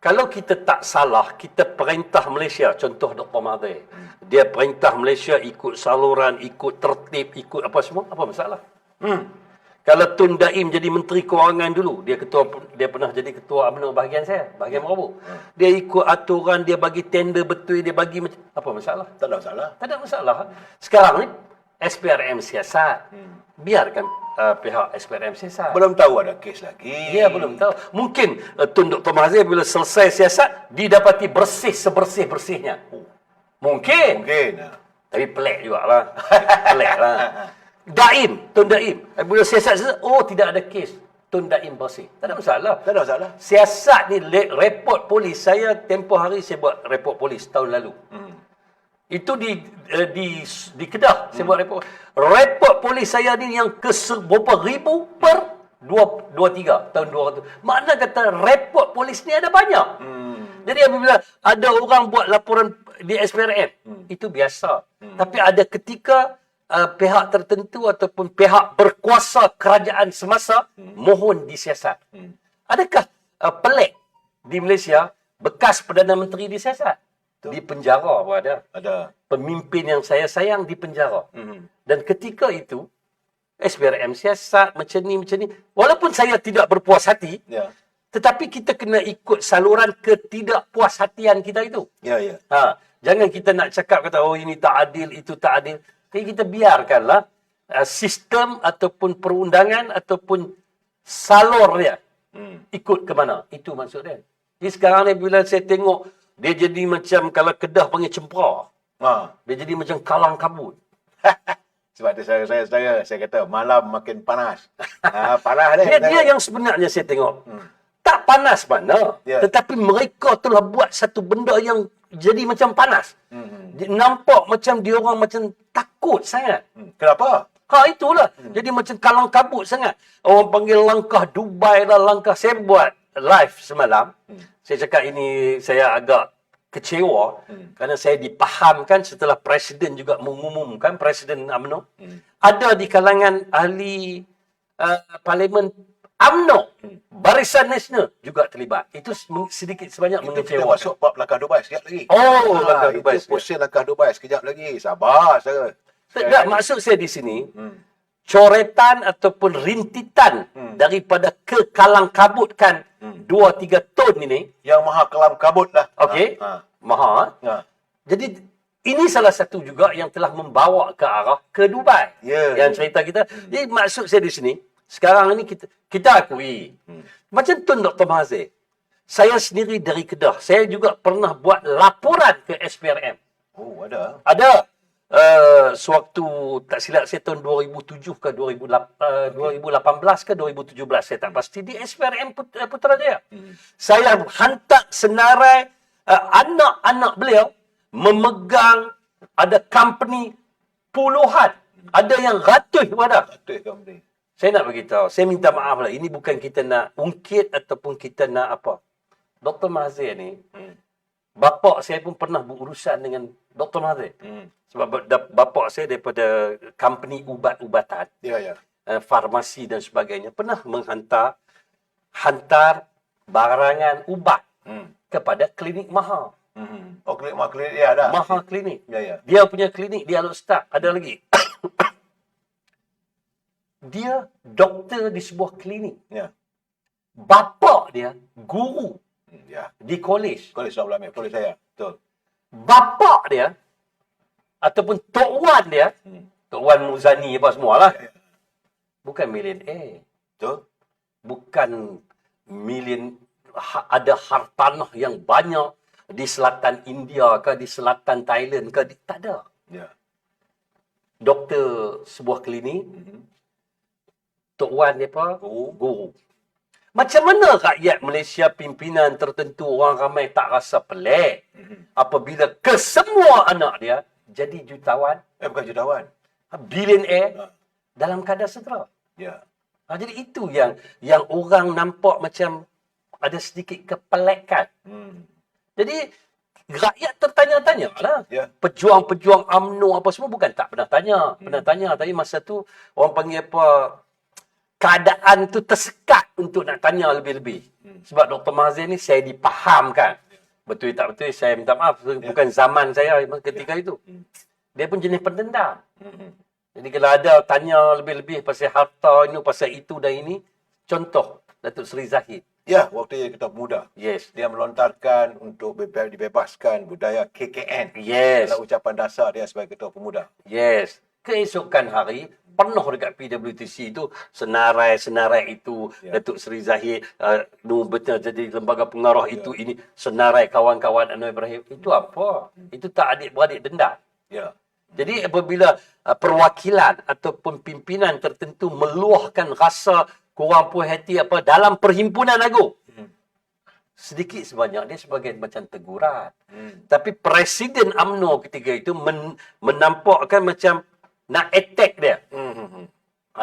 Speaker 3: kalau kita tak salah, kita perintah Malaysia, contoh Dr. Mahathir, dia perintah Malaysia ikut saluran, ikut tertib, ikut apa semua, apa masalah? Kalau Tun Daim jadi Menteri Kewangan dulu, dia pernah jadi ketua UMNO bahagian saya, bahagian Merabu. Dia ikut aturan, dia bagi tender betul, dia bagi apa masalah?
Speaker 1: Tak ada masalah.
Speaker 3: Tak ada masalah. Sekarang ni SPRM siasat. Biarkan pihak SPRM siasat.
Speaker 1: Belum tahu ada kes lagi.
Speaker 3: Ya, belum tahu. Mungkin Tun Dr. Mahathir bila selesai siasat, didapati bersih sebersih-bersihnya. Mungkin.
Speaker 1: Mungkin.
Speaker 3: Tapi pelik jugalah. Pelik lah. Tun Daim. Bila siasat selesai, oh tidak ada kes. Tun Daim bersih. Tak ada masalah.
Speaker 1: Tak ada masalah.
Speaker 3: Siasat ni, report polis. Saya tempoh hari saya buat report polis tahun lalu. Itu di Kedah saya buat report. Report polis saya ni yang ke berapa ribu per 23 tahun 200. Makna kata report polis ni ada banyak. Jadi apabila ada orang buat laporan di SPRM, itu biasa. Tapi ada ketika pihak tertentu ataupun pihak berkuasa kerajaan semasa mohon disiasat. Adakah pelik di Malaysia bekas Perdana Menteri disiasat? Di penjara pun ada.
Speaker 1: Ada.
Speaker 3: Pemimpin yang saya sayang di penjara. Dan ketika itu, SPRM siasat macam ni. Walaupun saya tidak berpuas hati, tetapi kita kena ikut saluran ketidakpuashatian kita itu.
Speaker 1: Ya, ya.
Speaker 3: Jangan kita nak cakap kata, oh ini tak adil, itu tak adil. Jadi kita biarkanlah sistem ataupun perundangan ataupun salur dia ikut ke mana. Itu maksud dia. Jadi sekarang ni bila saya tengok, dia jadi macam kalau Kedah panggil cempera. Dia jadi macam kalang kabut.
Speaker 1: Sebab tu saya kata malam makin panas. Panas dia.
Speaker 3: Dia yang sebenarnya saya tengok. Tak panas mana. Tetapi mereka telah buat satu benda yang jadi macam panas. Nampak macam dia orang macam takut sangat.
Speaker 1: Kenapa?
Speaker 3: Itulah. Jadi macam kalang kabut sangat. Orang panggil langkah Dubai lah, langkah. Saya buat live semalam. Saya cakap ini saya agak kecewa kerana saya dipahamkan setelah Presiden juga mengumumkan, Presiden UMNO, ada di kalangan ahli Parlimen UMNO, Barisan Nasional juga terlibat. Itu sedikit sebanyak
Speaker 1: Kita
Speaker 3: mengecewakan.
Speaker 1: masuk bab langkah Dubai sekejap lagi.
Speaker 3: Langkah Dubai.
Speaker 1: Itu pusing langkah Dubai sekejap lagi. Sabar saya.
Speaker 3: Tak, maksud saya di sini, coretan ataupun rintitan daripada kekalang kabutkan 2-3 ton ini.
Speaker 1: Yang maha kelam kabut lah.
Speaker 3: Okey. Maha. Jadi, ini salah satu juga yang telah membawa ke arah ke Dubai. Yang cerita kita. Jadi, maksud saya di sini, sekarang ini kita akui. Macam Tun Dr. Mahathir. Saya sendiri dari Kedah. Saya juga pernah buat laporan ke SPRM.
Speaker 1: Oh, ada.
Speaker 3: Ada. Sewaktu tak silap saya tahun 2007 ke 2018 ke 2017 saya tak pasti di SPRM Putrajaya. Saya hantar senarai anak-anak beliau memegang ada company puluhan, ada yang ratus pun ada. Saya nak beritahu, saya minta maaf lah, ini bukan kita nak ungkit ataupun kita nak apa. Dr. Mahathir ni, bapa saya pun pernah berurusan dengan Dr. Mahathir. Sebab bapa saya daripada company ubat-ubatan, farmasi dan sebagainya, pernah hantar barangan ubat kepada klinik Maha.
Speaker 1: Oh, klinik dia ada.
Speaker 3: Maha klinik. Dia punya klinik di Al-Ustaz. Ada lagi. Dia doktor di sebuah klinik. Bapa dia guru di kolej.
Speaker 1: Kolej Islam kolej saya. Betul.
Speaker 3: Bapa dia ataupun Tok Wan dia, Tok Wan Muzani apa semualah. Bukan millionaire.
Speaker 1: Betul.
Speaker 3: Bukan ada hartanah yang banyak di selatan India ke, di selatan Thailand ke, tak ada. Doktor sebuah klinik, Tok Wan dia apa? Guru. Macam mana rakyat Malaysia, pimpinan tertentu, orang ramai tak rasa pelik apabila kesemua anak dia jadi jutawan?
Speaker 1: Bukan jutawan.
Speaker 3: Billionaire dalam kadar sederhana. Jadi itu yang orang nampak macam ada sedikit kepelekan.
Speaker 1: Hmm.
Speaker 3: Jadi rakyat tertanya-tanya lah.
Speaker 1: Ya.
Speaker 3: Pejuang-pejuang UMNO apa semua bukan tak pernah tanya. Pernah tanya. Tapi masa tu orang panggil apa, keadaan tu tersekat untuk nak tanya lebih-lebih. Sebab Dr. Mahathir ni saya dipahamkan. Betul tak betul saya minta maaf. Bukan zaman saya ketika itu. Dia pun jenis pendendam. Jadi kalau ada tanya lebih-lebih pasal harta ini, pasal itu dan ini. Contoh Datuk Seri Zahid.
Speaker 1: Ya, waktu dia Ketua Pemuda.
Speaker 3: Yes.
Speaker 1: Dia melontarkan untuk dibebaskan budaya KKN.
Speaker 3: Yes.
Speaker 1: Dalam ucapan dasar dia sebagai Ketua Pemuda.
Speaker 3: Yes. Keesokan hari, penuh dekat PWTC itu, senarai-senarai itu, Datuk Seri Zahid, betul jadi lembaga pengarah itu, ini, senarai kawan-kawan Anwar Ibrahim. Itu apa? Itu tak adik-beradik dendam.
Speaker 1: Ya.
Speaker 3: Jadi apabila perwakilan ataupun pimpinan tertentu meluahkan rasa kurang puas hati apa dalam perhimpunan agung, sedikit sebanyak dia sebagai macam teguran. Tapi Presiden UMNO ketika itu menampakkan macam nak attack dia.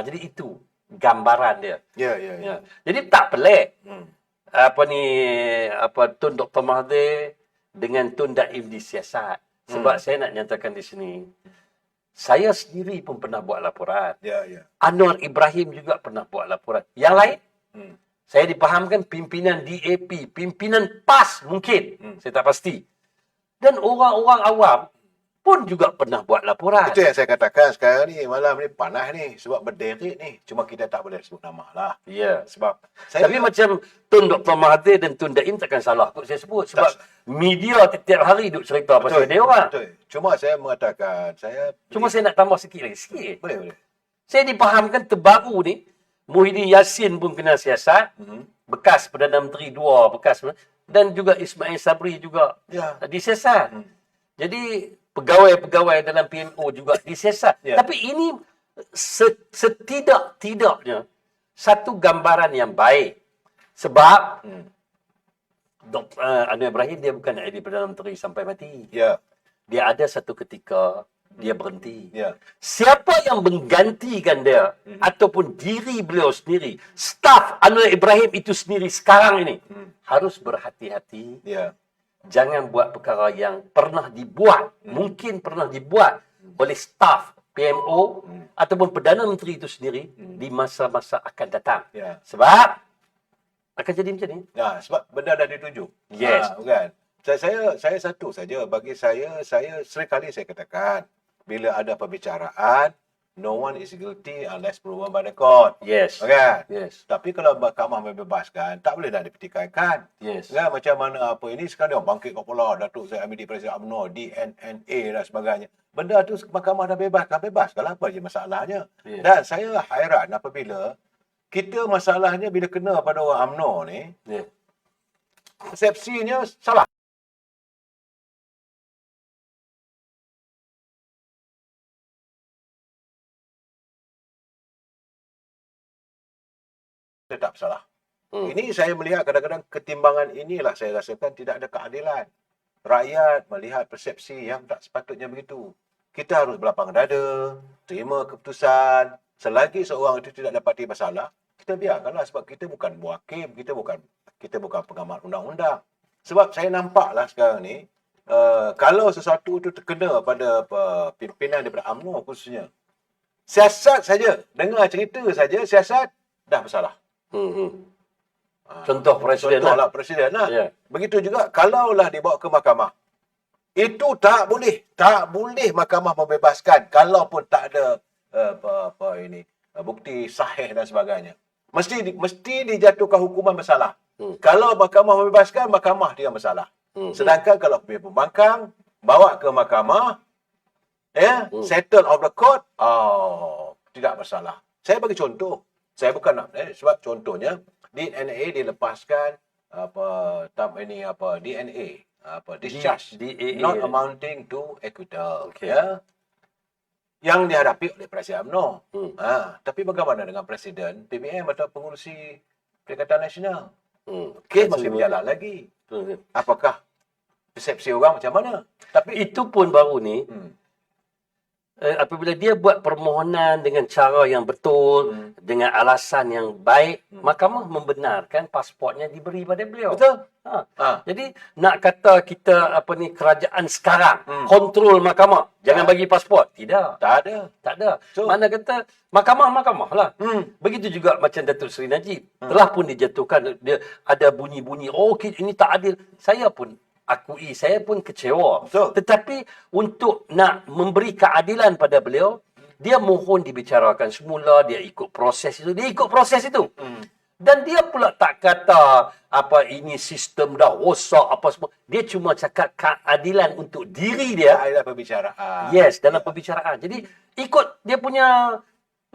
Speaker 3: Jadi itu gambaran dia.
Speaker 1: Ya.
Speaker 3: Jadi tak pelik. Tun Dr. Mahathir dengan Tun Daim di siasat. Sebab saya nak nyatakan di sini, saya sendiri pun pernah buat laporan.
Speaker 1: Ya.
Speaker 3: Anwar Ibrahim juga pernah buat laporan. Yang lain, saya dipahamkan pimpinan DAP, pimpinan PAS mungkin. Saya tak pasti. Dan orang-orang awam pun juga pernah buat laporan.
Speaker 1: Itu yang saya katakan sekarang ni, malam ni panas ni. Sebab berderik ni. Cuma kita tak boleh sebut nama lah.
Speaker 3: Ya.
Speaker 1: Sebab
Speaker 3: Tapi macam Tun Dr. Mahathir dan Tun Daim takkan salah kot saya sebut. Sebab media setiap hari duk cerita pasal dia orang.
Speaker 1: Betul. Cuma saya mengatakan, saya
Speaker 3: Cuma saya nak tambah sikit lagi. Sikit.
Speaker 1: boleh.
Speaker 3: Saya dipahamkan terbaru ni, Muhyiddin Yassin pun kena siasat. Bekas Perdana Menteri dua, bekas. Dan juga Ismail Sabri juga disiasat. Jadi pegawai-pegawai dalam PMO juga disiasat. Tapi ini setidak-tidaknya satu gambaran yang baik. Sebab Dr. Anwar Ibrahim dia bukan nak jadi Perdana Menteri sampai mati.
Speaker 1: Ya.
Speaker 3: Dia ada satu ketika dia berhenti.
Speaker 1: Ya.
Speaker 3: Siapa yang menggantikan dia ataupun diri beliau sendiri, staf Anwar Ibrahim itu sendiri sekarang ini harus berhati-hati.
Speaker 1: Ya.
Speaker 3: Jangan buat perkara yang pernah dibuat, mungkin pernah dibuat oleh staf PMO ataupun Perdana Menteri itu sendiri di masa-masa akan datang.
Speaker 1: Ya.
Speaker 3: Sebab akan jadi macam ni.
Speaker 1: Ya, sebab benda dah dituju.
Speaker 3: Yes.
Speaker 1: Bukan. Saya satu saja. Bagi saya sering kali saya katakan, bila ada perbicaraan, no one is guilty unless proven by the court.
Speaker 3: Yes.
Speaker 1: Kan?
Speaker 3: Yes.
Speaker 1: Tapi kalau mahkamah membebaskan, tak boleh dah dipertikaikan.
Speaker 3: Yes.
Speaker 1: Kan? Macam mana apa ini, sekarang dia bangkit kepala, Datuk Zaid Hamidi Presiden UMNO, DNNA dan sebagainya. Benda tu mahkamah dah bebas. Kalau apa je masalahnya.
Speaker 3: Yes.
Speaker 1: Dan saya hairan apabila kita masalahnya bila kena pada orang UMNO ni, persepsinya salah. Tetap salah. Ini saya melihat kadang-kadang ketimbangan inilah saya rasakan tidak ada keadilan. Rakyat melihat persepsi yang tak sepatutnya begitu. Kita harus berlapang dada, terima keputusan. Selagi seorang itu tidak dapati masalah, kita biarkanlah sebab kita bukan hakim, kita bukan pengamat undang-undang. Sebab saya nampaklah sekarang ni, kalau sesuatu itu terkena pada pimpinan daripada UMNO khususnya, siasat saja, dengar cerita saja, siasat dah bersalah.
Speaker 3: Contoh presiden
Speaker 1: Contohlah presiden lah.
Speaker 3: Ya.
Speaker 1: Begitu juga kalaulah dibawa ke mahkamah. Itu tak boleh mahkamah membebaskan kalaupun tak ada bukti sahih dan sebagainya. Mesti dijatuhkan hukuman bersalah. Kalau mahkamah membebaskan, mahkamah dia bersalah. Sedangkan kalau pembangkang bawa ke mahkamah, settle of the court, tidak bersalah. Saya bagi contoh. Saya bukan nak sebab contohnya DNA dilepaskan DNA discharge not amounting to acquittal.
Speaker 3: Okay.
Speaker 1: Ya. Yang dihadapi oleh Presiden UMNO. Tapi bagaimana dengan Presiden PBM atau pengurusi Perikatan Nasional? Kes masih berjalan lagi. Apakah persepsi orang macam mana?
Speaker 3: Tapi itu pun baru ni apabila dia buat permohonan dengan cara yang betul, dengan alasan yang baik, mahkamah membenarkan pasportnya diberi pada beliau.
Speaker 1: Betul.
Speaker 3: Ha. Jadi nak kata kita kerajaan sekarang kontrol mahkamah, jangan bagi pasport. Tidak.
Speaker 1: Tak ada.
Speaker 3: Tak ada.
Speaker 1: So-
Speaker 3: Mana kata mahkamah lah. Begitu juga macam Datuk Seri Najib. Telah pun dijatuhkan, dia ada bunyi-bunyi, ini tak adil. Saya pun akui, saya pun kecewa.
Speaker 1: Betul.
Speaker 3: Tetapi untuk nak memberi keadilan pada beliau, dia mohon dibicarakan semula, dia ikut proses itu. Dan dia pula tak kata ini sistem dah rosak apa semua. Dia cuma cakap keadilan untuk diri dia.
Speaker 1: Ada pembicaraan.
Speaker 3: Yes, dalam pembicaraan. Jadi ikut dia punya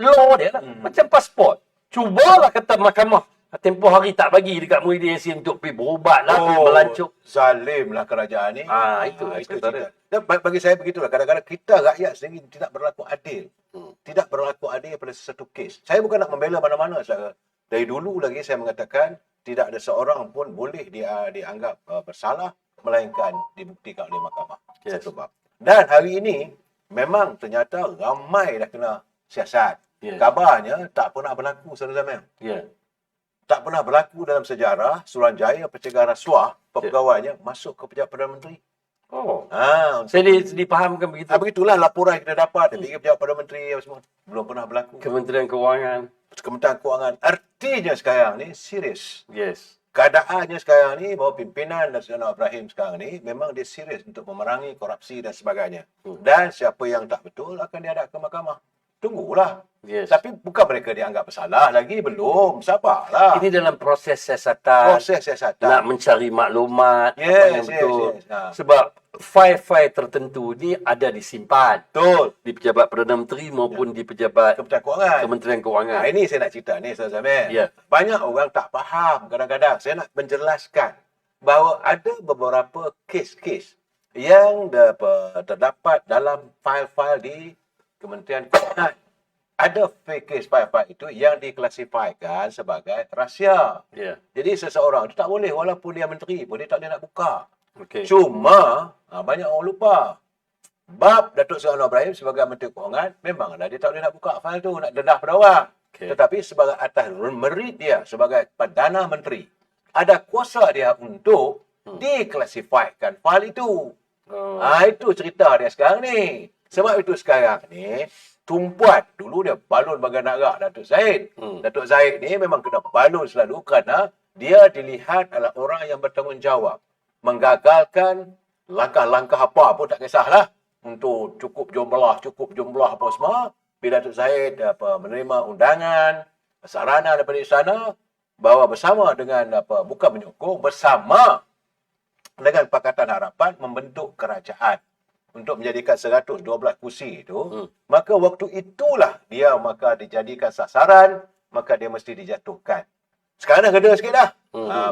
Speaker 3: law dia lah. Macam pasport. Cubalah kata mahkamah tempoh hari tak bagi dekat Muhyiddin Yassin untuk pergi berubat lah, pergi melancuk.
Speaker 1: Zalim lah kerajaan ni.
Speaker 3: Itu
Speaker 1: cerita. Dan bagi saya begitulah. Kadang-kadang kita rakyat sendiri tidak berlaku adil. Tidak berlaku adil pada sesuatu kes. Saya bukan nak membela mana-mana, saudara. Dari dulu lagi saya mengatakan tidak ada seorang pun boleh dianggap bersalah melainkan dibuktikan oleh mahkamah.
Speaker 3: Yes.
Speaker 1: Satu bab. Dan hari ini memang ternyata ramai dah kena siasat.
Speaker 3: Yes.
Speaker 1: Kabarnya tak pernah berlaku, saudara Zamil.
Speaker 3: Ya.
Speaker 1: Tak pernah berlaku dalam sejarah Suruhanjaya pencegahan rasuah pegawainya masuk ke pejabat Perdana Menteri.
Speaker 3: Oh.
Speaker 1: Ha,
Speaker 3: Saya dipahamkan begitu.
Speaker 1: begitulah laporan kita dapat dari pejabat Perdana Menteri apa semua. Belum pernah berlaku.
Speaker 3: Kementerian Kewangan.
Speaker 1: Kementerian Kewangan. Artinya sekarang ni serius.
Speaker 3: Yes.
Speaker 1: Keadaannya sekarang ni bahawa pimpinan Datuk Seri Anwar Ibrahim sekarang ni memang dia serius untuk memerangi korupsi dan sebagainya. Dan siapa yang tak betul akan dihadap ke mahkamah. Tunggulah.
Speaker 3: Yes.
Speaker 1: Tapi bukan mereka dianggap bersalah lagi. Belum. Sabarlah.
Speaker 3: Ini dalam proses siasatan.
Speaker 1: Proses siasatan.
Speaker 3: Nak mencari maklumat.
Speaker 1: Yes,
Speaker 3: apa yang
Speaker 1: yes,
Speaker 3: betul.
Speaker 1: yes. Ha.
Speaker 3: Sebab fail-fail tertentu ni ada disimpan.
Speaker 1: Betul.
Speaker 3: Di pejabat Perdana Menteri maupun di pejabat
Speaker 1: Kementerian Kewangan.
Speaker 3: Kementerian Kewangan.
Speaker 1: Ini saya nak cerita ni, Ustaz Zamir.
Speaker 3: Ya.
Speaker 1: Banyak orang tak faham kadang-kadang. Saya nak menjelaskan bahawa ada beberapa kes-kes yang terdapat dalam fail-fail di Kementerian Kewangan. Ada fake file-file itu yang diklasifikasikan sebagai rahsia.
Speaker 3: Ya.
Speaker 1: Jadi seseorang itu tak boleh, walaupun dia menteri pun dia tak boleh nak buka.
Speaker 3: Okey.
Speaker 1: Cuma banyak orang lupa. Bab Datuk Seri Anwar Ibrahim sebagai Menteri Kewangan, memanglah dia tak boleh nak buka fail tu, nak dedah pada orang.
Speaker 3: Okey.
Speaker 1: Tetapi sebagai atas merit dia sebagai Perdana Menteri, ada kuasa dia untuk diklasifikasikan fail itu. Itu cerita dia sekarang ni. Sebab itu sekarang ni, tumpuan. Dulu dia balon bagai narak Datuk Zahid. Datuk Zahid ni memang kena balon selalu kerana dia dilihat adalah orang yang bertanggungjawab. Menggagalkan langkah-langkah apa pun tak kisahlah. Untuk cukup jumlah apa semua. Bila Datuk Zahid menerima undangan, sarana daripada istana, bahawa bersama dengan bukan menyokong, bersama dengan Pakatan Harapan membentuk kerajaan untuk menjadikan 112 kursi itu, maka waktu itulah dia dijadikan sasaran, maka dia mesti dijatuhkan. Sekarang dah gede sikit dah.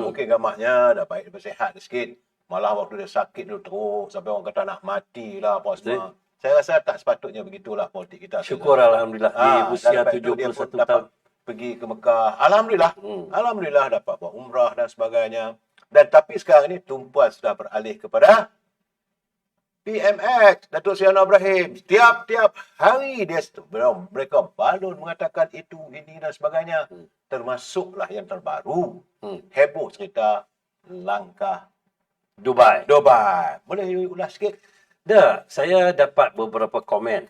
Speaker 1: Mungkin gamaknya dah baik, bersihat sikit. Malah waktu dia sakit dulu teruk, sampai orang kata nak mati lah apa semua. Saya rasa tak sepatutnya begitulah politik kita.
Speaker 3: Syukur Alhamdulillah di usia
Speaker 1: dan lepas itu dia
Speaker 3: 71
Speaker 1: pun
Speaker 3: tahun.
Speaker 1: dapat pergi ke Mekah. Alhamdulillah. Alhamdulillah dapat buat umrah dan sebagainya. Dan tapi sekarang ini tumpuan sudah beralih kepada PMX, Datuk Seri Anwar Ibrahim. Tiap-tiap hari mereka balon mengatakan itu, ini dan sebagainya. Termasuklah yang terbaru. Heboh cerita langkah
Speaker 3: Dubai.
Speaker 1: Boleh ulas sikit?
Speaker 3: Dah, saya dapat beberapa komen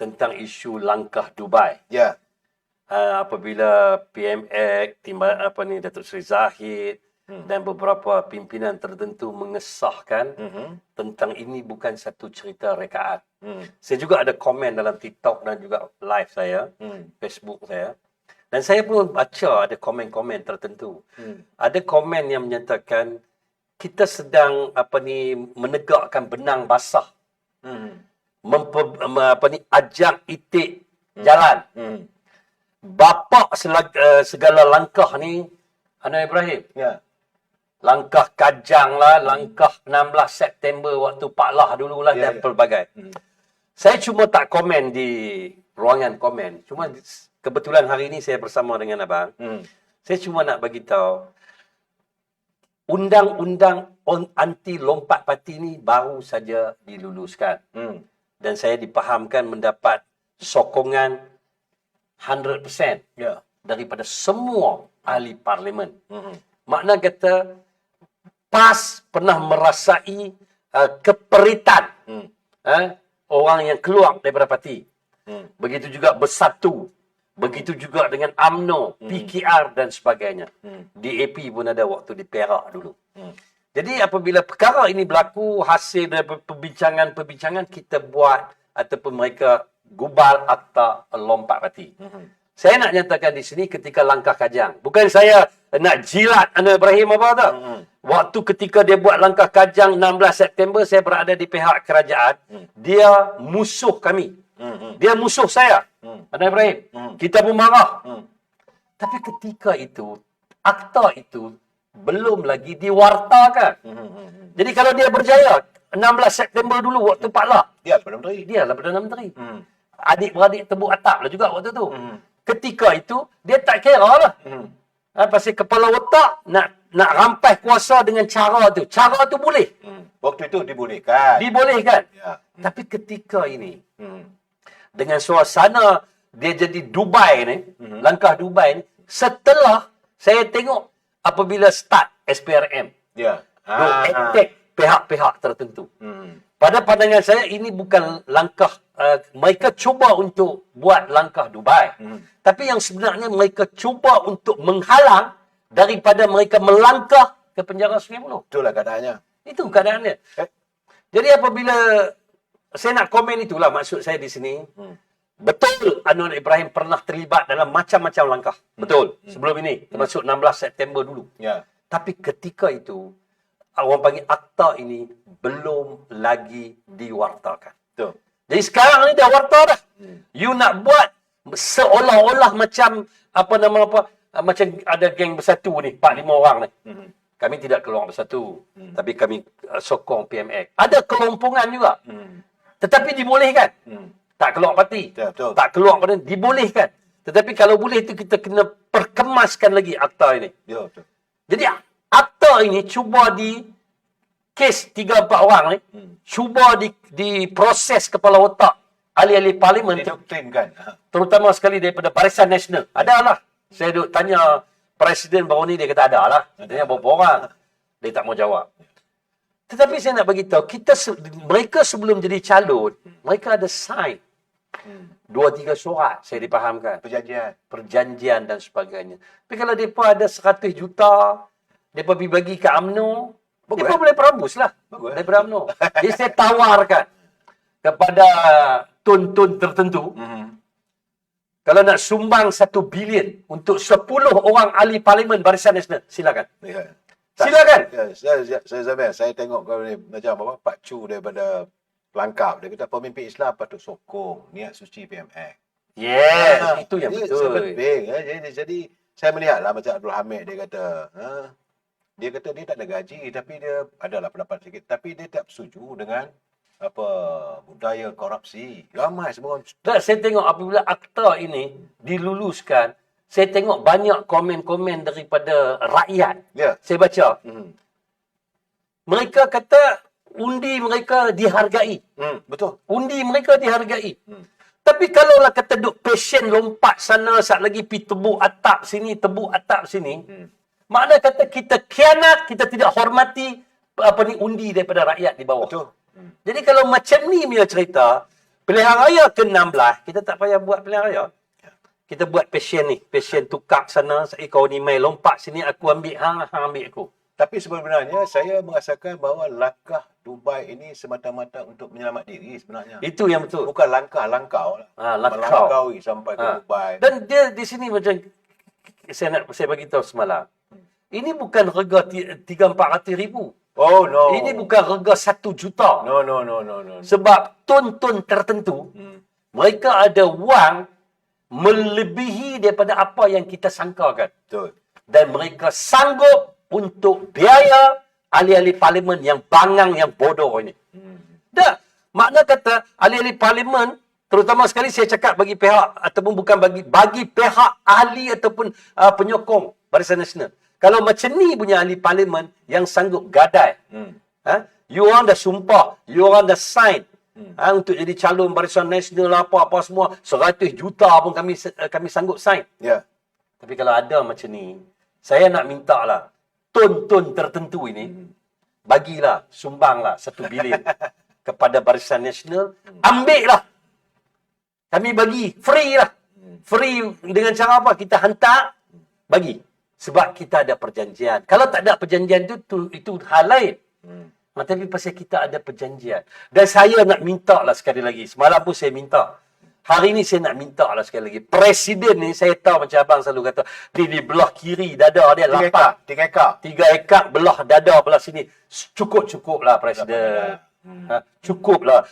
Speaker 3: tentang isu langkah Dubai.
Speaker 1: Ya.
Speaker 3: Apabila PMX, Datuk Seri Zahid dan beberapa pimpinan tertentu mengesahkan tentang ini bukan satu cerita rekaan. Saya juga ada komen dalam TikTok dan juga live saya, Facebook saya. Dan saya pun baca ada komen-komen tertentu. Ada komen yang menyatakan kita sedang menegakkan benang basah. Ajak itik jalan. Bapak segala langkah ni Anwar Ibrahim.
Speaker 1: Ya.
Speaker 3: Langkah Kajang lah, langkah 16 September waktu Pak Lah dululah dan pelbagai. Saya cuma tak komen di ruangan komen. Cuma kebetulan hari ini saya bersama dengan abang. Saya cuma nak bagi tahu undang-undang anti lompat parti ni baru saja diluluskan. dan saya dipahamkan mendapat sokongan 100%
Speaker 1: Ya.
Speaker 3: daripada semua ahli parlimen. Makna kata PAS pernah merasai keperitan orang yang keluar daripada parti. Begitu juga Bersatu. Begitu juga dengan UMNO, PKR dan sebagainya. DAP pun ada waktu di Perak dulu. Jadi apabila perkara ini berlaku, hasil daripada perbincangan-perbincangan, kita buat ataupun mereka gubal akta lompat parti. Saya nak nyatakan di sini ketika langkah Kajang. Bukan saya nak jilat Anwar Ibrahim apa tak. Waktu ketika dia buat langkah Kajang 16 September, saya berada di pihak kerajaan. Dia musuh kami. Dia musuh saya. Anwar Ibrahim. Kita pun marah. Tapi ketika itu, akta itu belum lagi diwartakan. Jadi kalau dia berjaya, 16 September dulu waktu Pak Lah.
Speaker 1: Dia Perdana Menteri.
Speaker 3: Dia lah Perdana Menteri. Adik-beradik tebuk atap lah juga waktu tu. Ketika itu, dia tak kira lah. Pasal kepala otak nak rampas kuasa dengan cara tu. Cara tu boleh.
Speaker 1: Waktu itu dibolehkan.
Speaker 3: Dibolehkan.
Speaker 1: Ya.
Speaker 3: Tapi ketika ini, dengan suasana dia jadi Dubai ni, langkah Dubai ni, setelah saya tengok apabila start SPRM,
Speaker 1: Ya.
Speaker 3: attack pihak-pihak tertentu. Pada pandangan saya, ini bukan langkah, mereka cuba untuk buat langkah Dubai. Tapi yang sebenarnya mereka cuba untuk menghalang daripada mereka melangkah ke penjara Sungai Buloh.
Speaker 1: Itulah keadaannya.
Speaker 3: Itu keadaannya. Jadi apabila saya nak komen itulah maksud saya di sini. Betul Anwar Ibrahim pernah terlibat dalam macam-macam langkah. Betul. Sebelum ini. Termasuk 16 September dulu.
Speaker 1: Ya.
Speaker 3: Tapi ketika itu, orang panggil akta ini belum lagi diwartakan.
Speaker 1: Betul.
Speaker 3: Jadi sekarang ni dah warta dah. You nak buat seolah-olah macam macam ada geng Bersatu ni, 4-5 orang ni. Kami tidak keluar Bersatu, tapi kami sokong PMX. Ada kelompongan juga. Tetapi dibolehkan. Tak keluar parti.
Speaker 1: Betul.
Speaker 3: Tak keluar parti, dibolehkan. Tetapi kalau boleh tu kita kena perkemaskan lagi akta ini.
Speaker 1: Ya, betul.
Speaker 3: Jadi akta ini cuba kes 3-4 orang ni, cuba diproses kepala otak ahli-ahli parlimen,
Speaker 1: Didoktrinkan.
Speaker 3: terutama sekali daripada Barisan Nasional. Ada lah. Saya duk tanya Presiden baru ni, dia kata ada lah. Tanya berapa orang. Dia tak mau jawab. Tetapi saya nak beritahu, mereka sebelum jadi calon, mereka ada sign. 2-3 surat, saya dipahamkan. Perjanjian dan sebagainya. Tapi kalau mereka ada 100 juta, mereka pergi bagi ke UMNO, mereka boleh perambus lah. Daripada UMNO. Jadi saya tawarkan kepada tun-tun tertentu, kalau nak sumbang 1 bilion untuk 10 orang ahli parlimen Barisan Nasional, silakan.
Speaker 1: Ya.
Speaker 3: Silakan.
Speaker 1: Ya, saya tengok kau ni macam apa Pak Chu daripada Pelangkap. Dia kata pemimpin Islam patut sokong niat suci PMX.
Speaker 3: Yes, itu yang
Speaker 1: dia
Speaker 3: betul.
Speaker 1: Penting. Jadi saya melihatlah macam Abdul Hamid, dia kata dia tak ada gaji tapi dia adalah pendapat sikit. Tapi dia tak setuju dengan budaya korupsi. Ramai semua orang.
Speaker 3: Dan saya tengok apabila akta ini diluluskan, saya tengok banyak komen-komen daripada rakyat.
Speaker 1: Ya.
Speaker 3: Saya baca. Mereka kata undi mereka dihargai.
Speaker 1: Betul.
Speaker 3: Undi mereka dihargai. Tapi kalaulah kata duk passion lompat sana, saat lagi pi tebuk atap sini, makna kata kita khianat, kita tidak hormati undi daripada rakyat di bawah.
Speaker 1: Betul.
Speaker 3: Jadi kalau macam ni punya cerita, pilihan raya ke-16, kita tak payah buat pilihan raya. Kita buat passion ni. Passion tukar sana, kau ni main lompat sini, aku ambil hang ambil aku.
Speaker 1: Tapi sebenarnya saya merasakan bahawa langkah Dubai ini semata-mata untuk menyelamat diri sebenarnya.
Speaker 3: Itu yang betul.
Speaker 1: Bukan langkah-langkah lah. Melangkaui sampai ke Dubai.
Speaker 3: Dan dia di sini macam saya bagi tahu semalam. Ini bukan harga 300-400 ribu.
Speaker 1: Oh no.
Speaker 3: Ini bukan harga 1 juta.
Speaker 1: No.
Speaker 3: Sebab tun-tun tertentu, mereka ada wang melebihi daripada apa yang kita sangkakan.
Speaker 1: Betul.
Speaker 3: Dan mereka sanggup untuk biaya ahli-ahli parlimen yang bangang, yang bodoh ini. Dah, makna kata ahli-ahli parlimen, terutama sekali saya cakap bagi pihak, ataupun bukan bagi pihak ahli ataupun penyokong Barisan Nasional. Kalau macam ni punya ahli parlimen yang sanggup gadai. You orang dah sumpah, you orang dah sign Untuk jadi calon Barisan Nasional apa-apa semua 100 juta pun kami sanggup sign.
Speaker 1: Ya.
Speaker 3: Tapi kalau ada macam ni, saya nak minta lah tun-tun tertentu ini bagilah, sumbanglah 1 bilion kepada Barisan Nasional, ambil lah. Kami bagi free lah. Free dengan cara apa? Kita hantar, bagi. Sebab kita ada perjanjian. Kalau tak ada perjanjian itu hal lain. Tapi pasal kita ada perjanjian. Dan saya nak minta lah sekali lagi. Semalam pun saya minta. Hari ni saya nak minta lah sekali lagi. Presiden ni, saya tahu macam abang selalu kata, dia di belah kiri dada dia
Speaker 1: 3
Speaker 3: lapar.
Speaker 1: ekar.
Speaker 3: 3 ekar belah dada belah sini. Cukup-cukup lah Presiden. Cukup lah.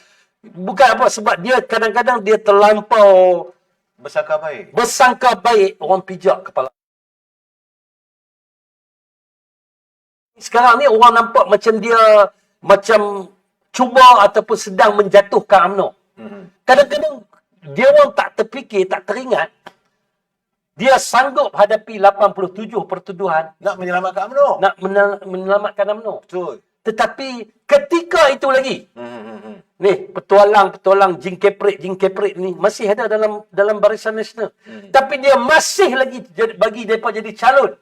Speaker 3: Bukan apa, sebab dia kadang-kadang dia terlampau bersangka baik orang pijak kepala. Sekarang ni orang nampak macam dia macam cuba ataupun sedang menjatuhkan UMNO. Kadang-kadang dia orang tak terfikir, tak teringat, dia sanggup hadapi 87 pertuduhan.
Speaker 1: Nak menyelamatkan UMNO.
Speaker 3: Nak menyelamatkan UMNO.
Speaker 1: Betul.
Speaker 3: Tetapi ketika itu lagi, ni petualang jingkeprit ni masih ada dalam Barisan Nasional. Tapi dia masih lagi bagi mereka jadi calon.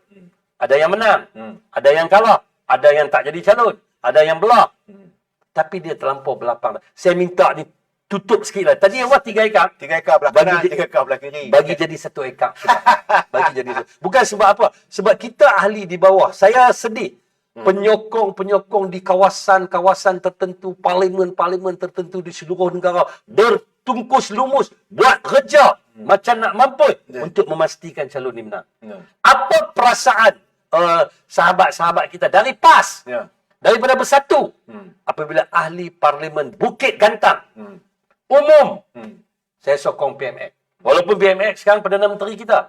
Speaker 3: Ada yang menang, ada yang kalah, ada yang tak jadi calon, ada yang belah. Tapi dia terlampau belapang. Saya minta ni tutup sikit lah. Tadi awak 3 ekar.
Speaker 1: 3 ekar belah kanan, 3 ekar belah kiri.
Speaker 3: Bagi jadi 1 ekar. Bagi jadi bukan sebab apa? Sebab kita ahli di bawah. Saya sedih. Penyokong-penyokong di kawasan-kawasan tertentu, parlimen-parlimen tertentu di seluruh negara bertungkus lumus buat kerja macam nak mampus untuk memastikan calon ni menang. Apa perasaan sahabat-sahabat kita dari PAS, daripada Bersatu, apabila ahli parlimen Bukit Gantang umum, saya sokong PMX. Walaupun PMX sekarang Perdana Menteri kita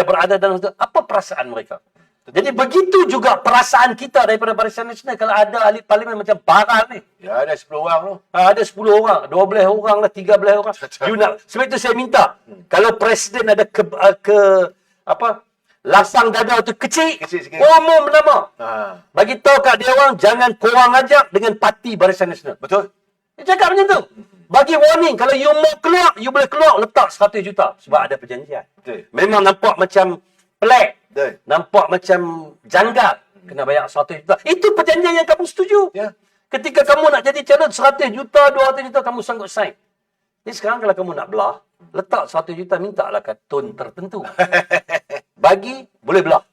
Speaker 3: berada dalam itu, apa perasaan mereka? Jadi begitu juga perasaan kita daripada Barisan Nasional kalau ada ahli parlimen macam Baral ni.
Speaker 1: Ya, ada 10 orang tu.
Speaker 3: Ada 10 orang, 12 orang lah, 13 orang. You nak, sebab itu saya minta, kalau presiden ada lapang dada tu kecil
Speaker 1: sikit.
Speaker 3: umum nama. Bagi tahu kat dia orang, jangan korang ajak dengan parti Barisan Nasional.
Speaker 1: Betul.
Speaker 3: Dia cakap macam tu. Bagi warning, kalau you mau keluar, you boleh keluar, letak 100 juta. Sebab ada perjanjian.
Speaker 1: Betul.
Speaker 3: Memang nampak macam pelik.
Speaker 1: Betul.
Speaker 3: Nampak macam janggal. Kena bayar 100 juta. Itu perjanjian yang kamu setuju.
Speaker 1: Ya.
Speaker 3: Ketika kamu nak jadi calon 100 juta, 200 juta, kamu sanggup sign. Jadi sekarang kalau kamu nak belah, letak 100 juta, minta lah kat tone tertentu. Bagi, boleh belah.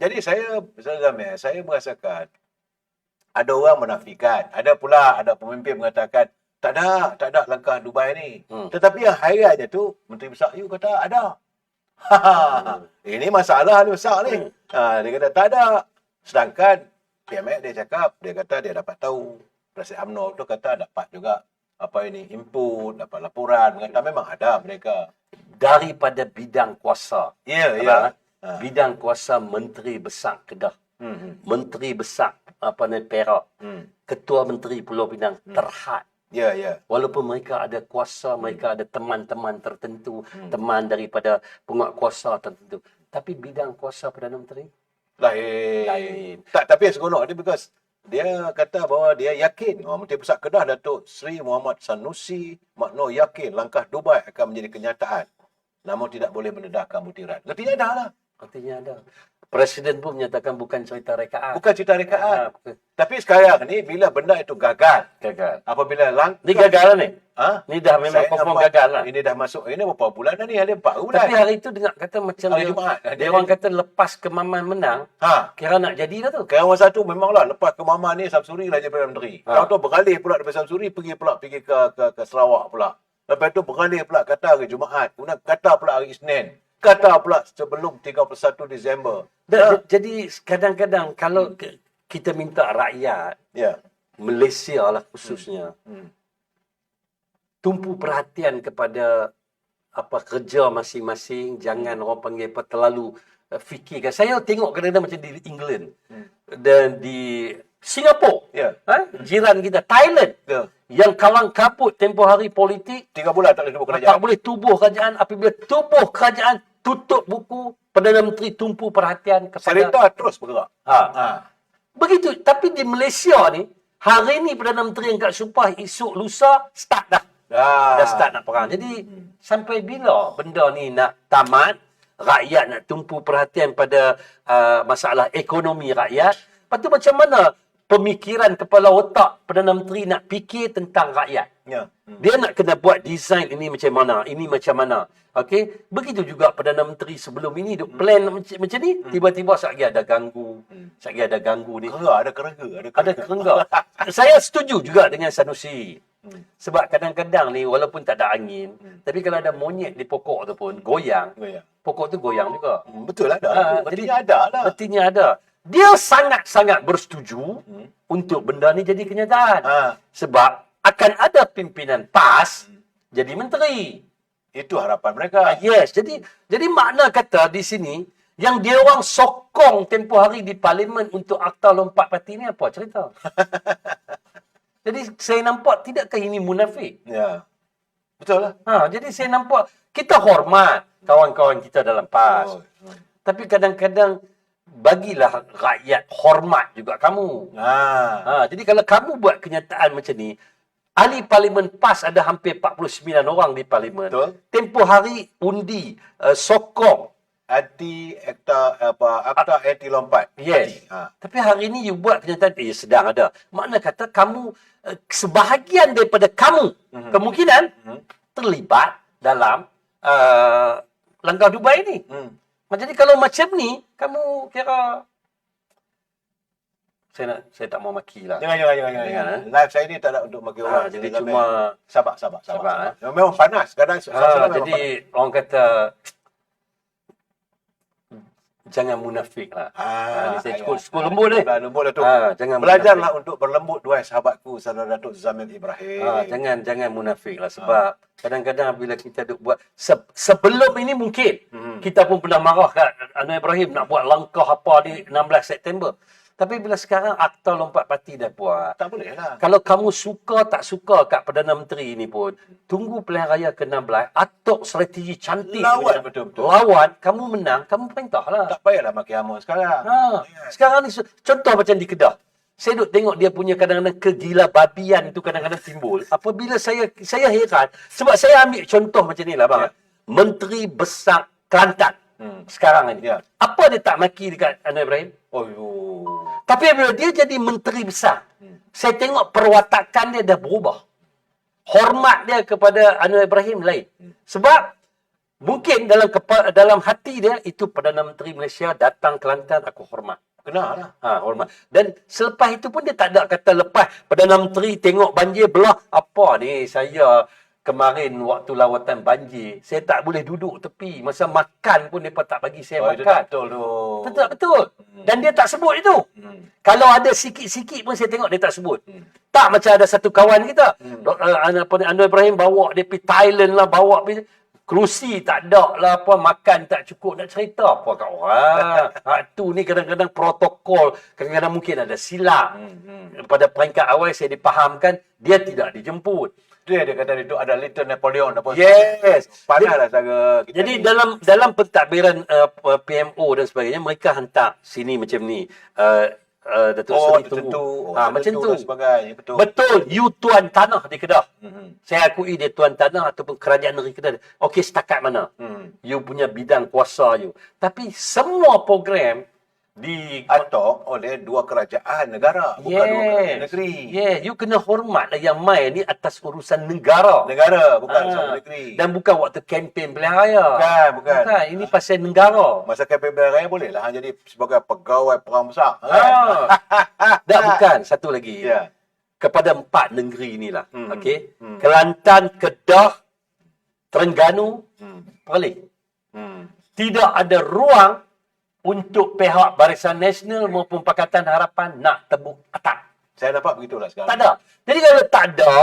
Speaker 1: Jadi saya merasakan ada orang menafikan. Ada pemimpin mengatakan, tak ada langkah Dubai ni. Tetapi yang hairannya tu, Menteri Besar you kata ada. Ini masalah ni besar ni. Dia kata tak ada. Sedangkan PMX dia kata dia dapat tahu. Presiden UMNO tu kata dapat juga input, dapat laporan, mengatakan memang ada mereka.
Speaker 3: Daripada bidang kuasa.
Speaker 1: Ya.
Speaker 3: Bidang kuasa Menteri Besar Kedah. Menteri Besar Perak. Ketua Menteri Pulau Pinang terhad.
Speaker 1: Ya.
Speaker 3: Walaupun mereka ada kuasa, mereka ada teman-teman tertentu, teman daripada penguatkuasa tertentu. Tapi bidang kuasa Perdana Menteri? Lain.
Speaker 1: Tapi yang seronok dia because dia kata bahawa dia yakin Menteri Besar Kedah Datuk Seri Muhammad Sanusi Makno yakin langkah Dubai akan menjadi kenyataan. Namun tidak boleh mendedahkan butiran. Artinya dah lah.
Speaker 3: Artinya ada. Presiden pun menyatakan bukan cerita rekaan.
Speaker 1: Bukan cerita rekaan. Tapi sekarang ni bila benda itu gagal. Apabila
Speaker 3: Ni gagal ni? Ni dah memang confirm gagal lah.
Speaker 1: Ini dah masuk. Ini berapa bulan dah ni? Ada 4 bulan.
Speaker 3: Tapi hari itu dengar kata macam
Speaker 1: hari Jumaat.
Speaker 3: Dia orang kata lepas Kemaman menang, kira nak jadi dah tu.
Speaker 1: Kira masa tu memanglah lepas Kemaman ni Samsuri lah jadi Perdana Menteri. Lepas tu beralih pula daripada Samsuri pergi ke Sarawak pula. Lepas tu beralih pula kata hari Jumaat. Kemudian kata pula hari Isnin. Kata pula sebelum 31 Disember.
Speaker 3: Jadi kadang-kadang kalau kita minta rakyat Malaysia lah khususnya tumpu perhatian kepada kerja masing-masing, jangan orang panggil terlalu fikirkan. Saya tengok kadang-kadang macam di England dan di Singapura, jiran kita, Thailand, yang kalang kabut tempoh hari politik,
Speaker 1: 3 bulan tak boleh tubuh kerajaan.
Speaker 3: Tak boleh tubuh kerajaan. Apabila tubuh kerajaan, tutup buku, Perdana Menteri tumpu perhatian kepada...
Speaker 1: Cerita terus bergerak.
Speaker 3: Begitu. Tapi di Malaysia ni, Hari ni Perdana Menteri angkat sumpah, esok lusa start dah. Dah start nak perang. Jadi sampai bila benda ni nak tamat? Rakyat nak tumpu perhatian pada masalah ekonomi rakyat. Lepas tu macam mana pemikiran kepala otak Perdana Menteri nak fikir tentang rakyat?
Speaker 1: Ya.
Speaker 3: Dia nak kena buat design ini macam mana, ini macam mana. Okey, begitu juga Perdana Menteri sebelum ini duk plan macam ni, tiba-tiba sekali ada ganggu, sekali ada ganggu ni.
Speaker 1: Ada kerengga.
Speaker 3: Saya setuju juga dengan Sanusi. Sebab kadang-kadang ni walaupun tak ada angin, tapi kalau ada monyet di pokok tu pun goyang, pokok tu goyang juga.
Speaker 1: Betul lah ada.
Speaker 3: Jadi
Speaker 1: Berarti ada lah.
Speaker 3: Artinya ada. Dia sangat-sangat bersetuju untuk benda ni jadi kenyataan. Sebab akan ada pimpinan PAS jadi menteri.
Speaker 1: Itu harapan mereka.
Speaker 3: Yes, jadi makna kata di sini yang dia orang sokong tempoh hari di parlimen untuk akta lompat parti ni apa cerita? Jadi saya nampak tidakkah ini munafik?
Speaker 1: Ya. Betul lah.
Speaker 3: Jadi saya nampak kita hormat kawan-kawan kita dalam PAS. Tapi kadang-kadang bagilah rakyat hormat juga kamu. Jadi kalau kamu buat kenyataan macam ni, ahli parlimen PAS ada hampir 49 orang di parlimen.
Speaker 1: Betul.
Speaker 3: Tempoh hari undi sokong
Speaker 1: akta anti lompat.
Speaker 3: yes. Tapi hari ni you buat kenyataan sedang ada. Makna kata kamu sebahagian daripada kamu kemungkinan terlibat dalam langkah Dubai ni. Jadi kalau macam ni kamu kira saya tak mau maki lah.
Speaker 1: Jangan. Live saya ni tak ada untuk bagi orang.
Speaker 3: Jadi cuma
Speaker 1: sabar. Memang panas. Kadang
Speaker 3: jadi orang kata jangan munafik lah. Ni saya cukup lembut ni.
Speaker 1: Lembut lah tu.
Speaker 3: Jangan
Speaker 1: Belajarlah untuk berlembut, duai sahabatku, saudara Datuk Zamil Ibrahim.
Speaker 3: Jangan munafik lah. Sebab kadang-kadang bila kita duk buat sebelum ini mungkin kita pun pernah marah kat Anwar Ibrahim nak buat langkah apa di 16 September. Tapi bila sekarang akta lompat parti dah buat,
Speaker 1: Tak boleh lah.
Speaker 3: kalau kamu suka tak suka kat Perdana Menteri ni pun, tunggu pilihan raya ke-16, atok strategi cantik.
Speaker 1: Lawan betul-betul.
Speaker 3: Lawan, kamu menang, kamu perintah lah.
Speaker 1: Tak payahlah maki hamun sekarang.
Speaker 3: Sekarang ni, contoh macam di Kedah. Saya duk tengok dia punya kadang-kadang kegila babian tu kadang-kadang timbul. Apabila saya heran, sebab saya ambil contoh macam ni lah bang. Menteri Besar Kelantan. Sekarang ni. Apa dia tak maki dekat Anwar Ibrahim? Tapi bila dia jadi menteri besar, saya tengok perwatakan dia dah berubah. Hormat dia kepada Anwar Ibrahim lain. Sebab mungkin dalam hati dia, itu Perdana Menteri Malaysia datang Kelantan, aku hormat.
Speaker 1: Kenalah.
Speaker 3: Hormat. Dan selepas itu pun dia tak ada kata lepas Perdana Menteri tengok banjir belah. Apa ni, saya kemarin waktu lawatan banjir, saya tak boleh duduk tepi. Masa makan pun mereka tak bagi saya makan.
Speaker 1: Itu tak betul tu.
Speaker 3: Betul. Dan dia tak sebut itu. Kalau ada sikit-sikit pun saya tengok dia tak sebut. Tak macam ada satu kawan kita. Anwar Ibrahim bawa dia pergi Thailand lah, bawa pergi kerusi tak ada lah, apa makan tak cukup, nak cerita apa kat orang. Tu ni kadang-kadang protokol, kadang-kadang mungkin ada silap. Pada peringkat awal saya dipahamkan dia tidak dijemput.
Speaker 1: Dia kata itu ada Little Napoleon apa.
Speaker 3: Yes.
Speaker 1: Panaslah cara kita.
Speaker 3: Jadi dalam pentadbiran PMO dan sebagainya, mereka hantar sini macam ni. Datuk Seri tunggu. Macam tu. Betul. You tuan tanah di Kedah. Saya akui dia tuan tanah ataupun kerajaan negeri Kedah. Okey, setakat mana? You punya bidang kuasa you. Tapi semua program
Speaker 1: diatok oleh dua kerajaan negara, bukan dua kerajaan negeri.
Speaker 3: You kena hormatlah yang main ni atas urusan negara.
Speaker 1: Bukan urusan negeri.
Speaker 3: Dan bukan waktu kempen pilihan raya.
Speaker 1: Bukan.
Speaker 3: Ini pasal negara.
Speaker 1: Masa kempen pilihan raya boleh lah jadi sebagai pegawai perang besar.
Speaker 3: Bukan. Satu lagi. Kepada 4 negeri inilah. Okey. Kelantan, Kedah, Terengganu, Perlis. Tidak ada ruang untuk pihak Barisan Nasional maupun Pakatan Harapan nak tebuk atap.
Speaker 1: Saya nampak begitulah sekarang.
Speaker 3: Tak ada. Jadi kalau tak ada,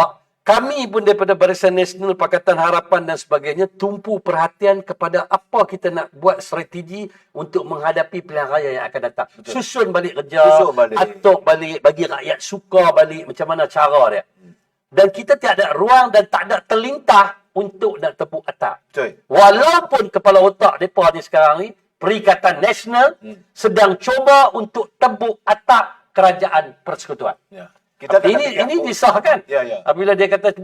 Speaker 3: kami pun daripada Barisan Nasional, Pakatan Harapan dan sebagainya tumpu perhatian kepada apa kita nak buat strategi untuk menghadapi pilihan raya yang akan datang. Betul. Susun balik kerja, atok balik, bagi rakyat suka balik macam mana cara dia. Dan kita tiada ruang dan tak ada terlintah untuk nak tepuk atap.
Speaker 1: Betul.
Speaker 3: Walaupun kepala otak mereka ni sekarang ni, Perikatan Nasional sedang cuba untuk tebuk atap kerajaan persekutuan.
Speaker 1: Kita tak
Speaker 3: ini
Speaker 1: kata
Speaker 3: ini disahkan.
Speaker 1: Ya, ya.
Speaker 3: Apabila dia kata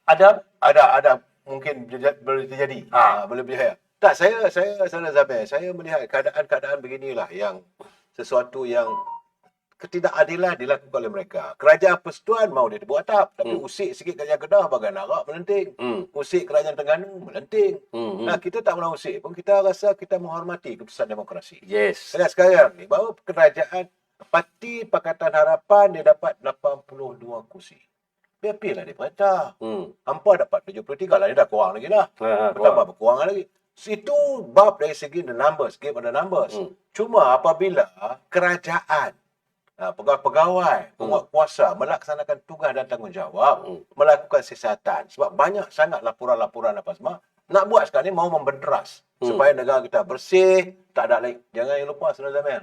Speaker 3: ada
Speaker 1: Ada mungkin boleh terjadi.
Speaker 3: Ah.
Speaker 1: Boleh berjaya. Tak, saya Zamir, saya melihat keadaan-keadaan beginilah yang sesuatu yang ketidakadilan dilakukan oleh mereka. Kerajaan Persekutuan mau dia buat tak, tapi usik sikit kerajaan Kedah bagian Arab melenting. Usik kerajaan Terengganu melenting. Nah, kita tak pernah usik pun, kita rasa kita menghormati keputusan demokrasi.
Speaker 3: yes.
Speaker 1: Sekarang ni bahawa kerajaan Parti Pakatan Harapan dia dapat 82 kursi. PAP lah dia perintah. Hampa dapat 73 lah, dia dah kurang lagi lah. Bertambah berkurang lagi. Itu bab dari segi the numbers, game on the numbers. Cuma apabila kerajaan, pegawai-pegawai, penguat kuasa melaksanakan tugas dan tanggungjawab, melakukan siasatan. Sebab banyak sangat laporan-laporan apa semua. Nak buat sekarang ni mau membenderas supaya negara kita bersih, tak ada lagi. Jangan lupa, Saudara Zamir.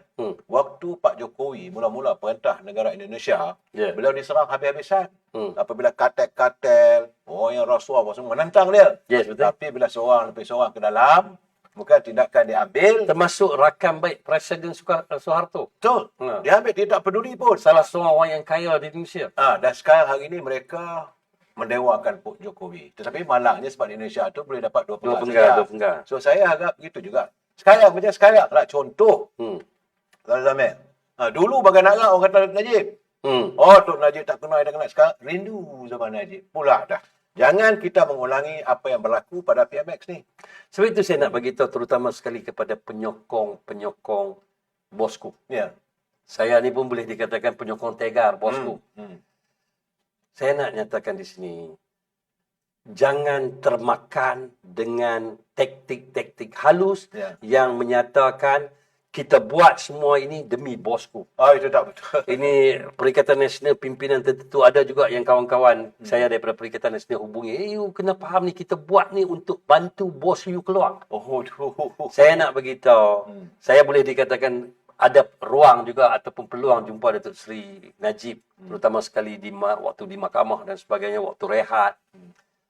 Speaker 1: Waktu Pak Jokowi mula-mula perintah negara Indonesia, beliau diserang habis-habisan. Apabila kartel-kartel, orang yang rasuah semua menentang dia.
Speaker 3: Yes, betul.
Speaker 1: Tapi bila seorang lebih seorang ke dalam, bukan tindakan diambil.
Speaker 3: Termasuk rakam baik Presiden Soeharto.
Speaker 1: Betul. Dia ambil, dia tak peduli pun.
Speaker 3: Salah seorang orang yang kaya di Indonesia.
Speaker 1: Dan sekarang hari ini mereka mendewakan Pak Jokowi. Tetapi malangnya sebab di Indonesia tu boleh dapat dua penggal. So saya harap begitu juga. Sekarang macam sekarang lah contoh. Saudara Zamir. Dulu bagian Arab orang kata Najib. Oh, Tok Najib tak kenal. Sekarang rindu zaman Najib. Pula dah. Jangan kita mengulangi apa yang berlaku pada PMX ni.
Speaker 3: Sebab itu saya nak bagi tahu terutama sekali kepada penyokong bosku.
Speaker 1: Ya.
Speaker 3: Saya ni pun boleh dikatakan penyokong tegar bosku. Saya nak nyatakan di sini, jangan termakan dengan taktik-taktik halus yang menyatakan kita buat semua ini demi bosku.
Speaker 1: Itu tak betul.
Speaker 3: Ini Perikatan Nasional pimpinan tertentu, ada juga yang kawan-kawan saya daripada Perikatan Nasional hubungi, you kena faham ni, kita buat ni untuk bantu bos you keluar. Saya nak beritahu, saya boleh dikatakan ada ruang juga ataupun peluang jumpa Datuk Seri Najib, terutama sekali waktu di mahkamah dan sebagainya, waktu rehat.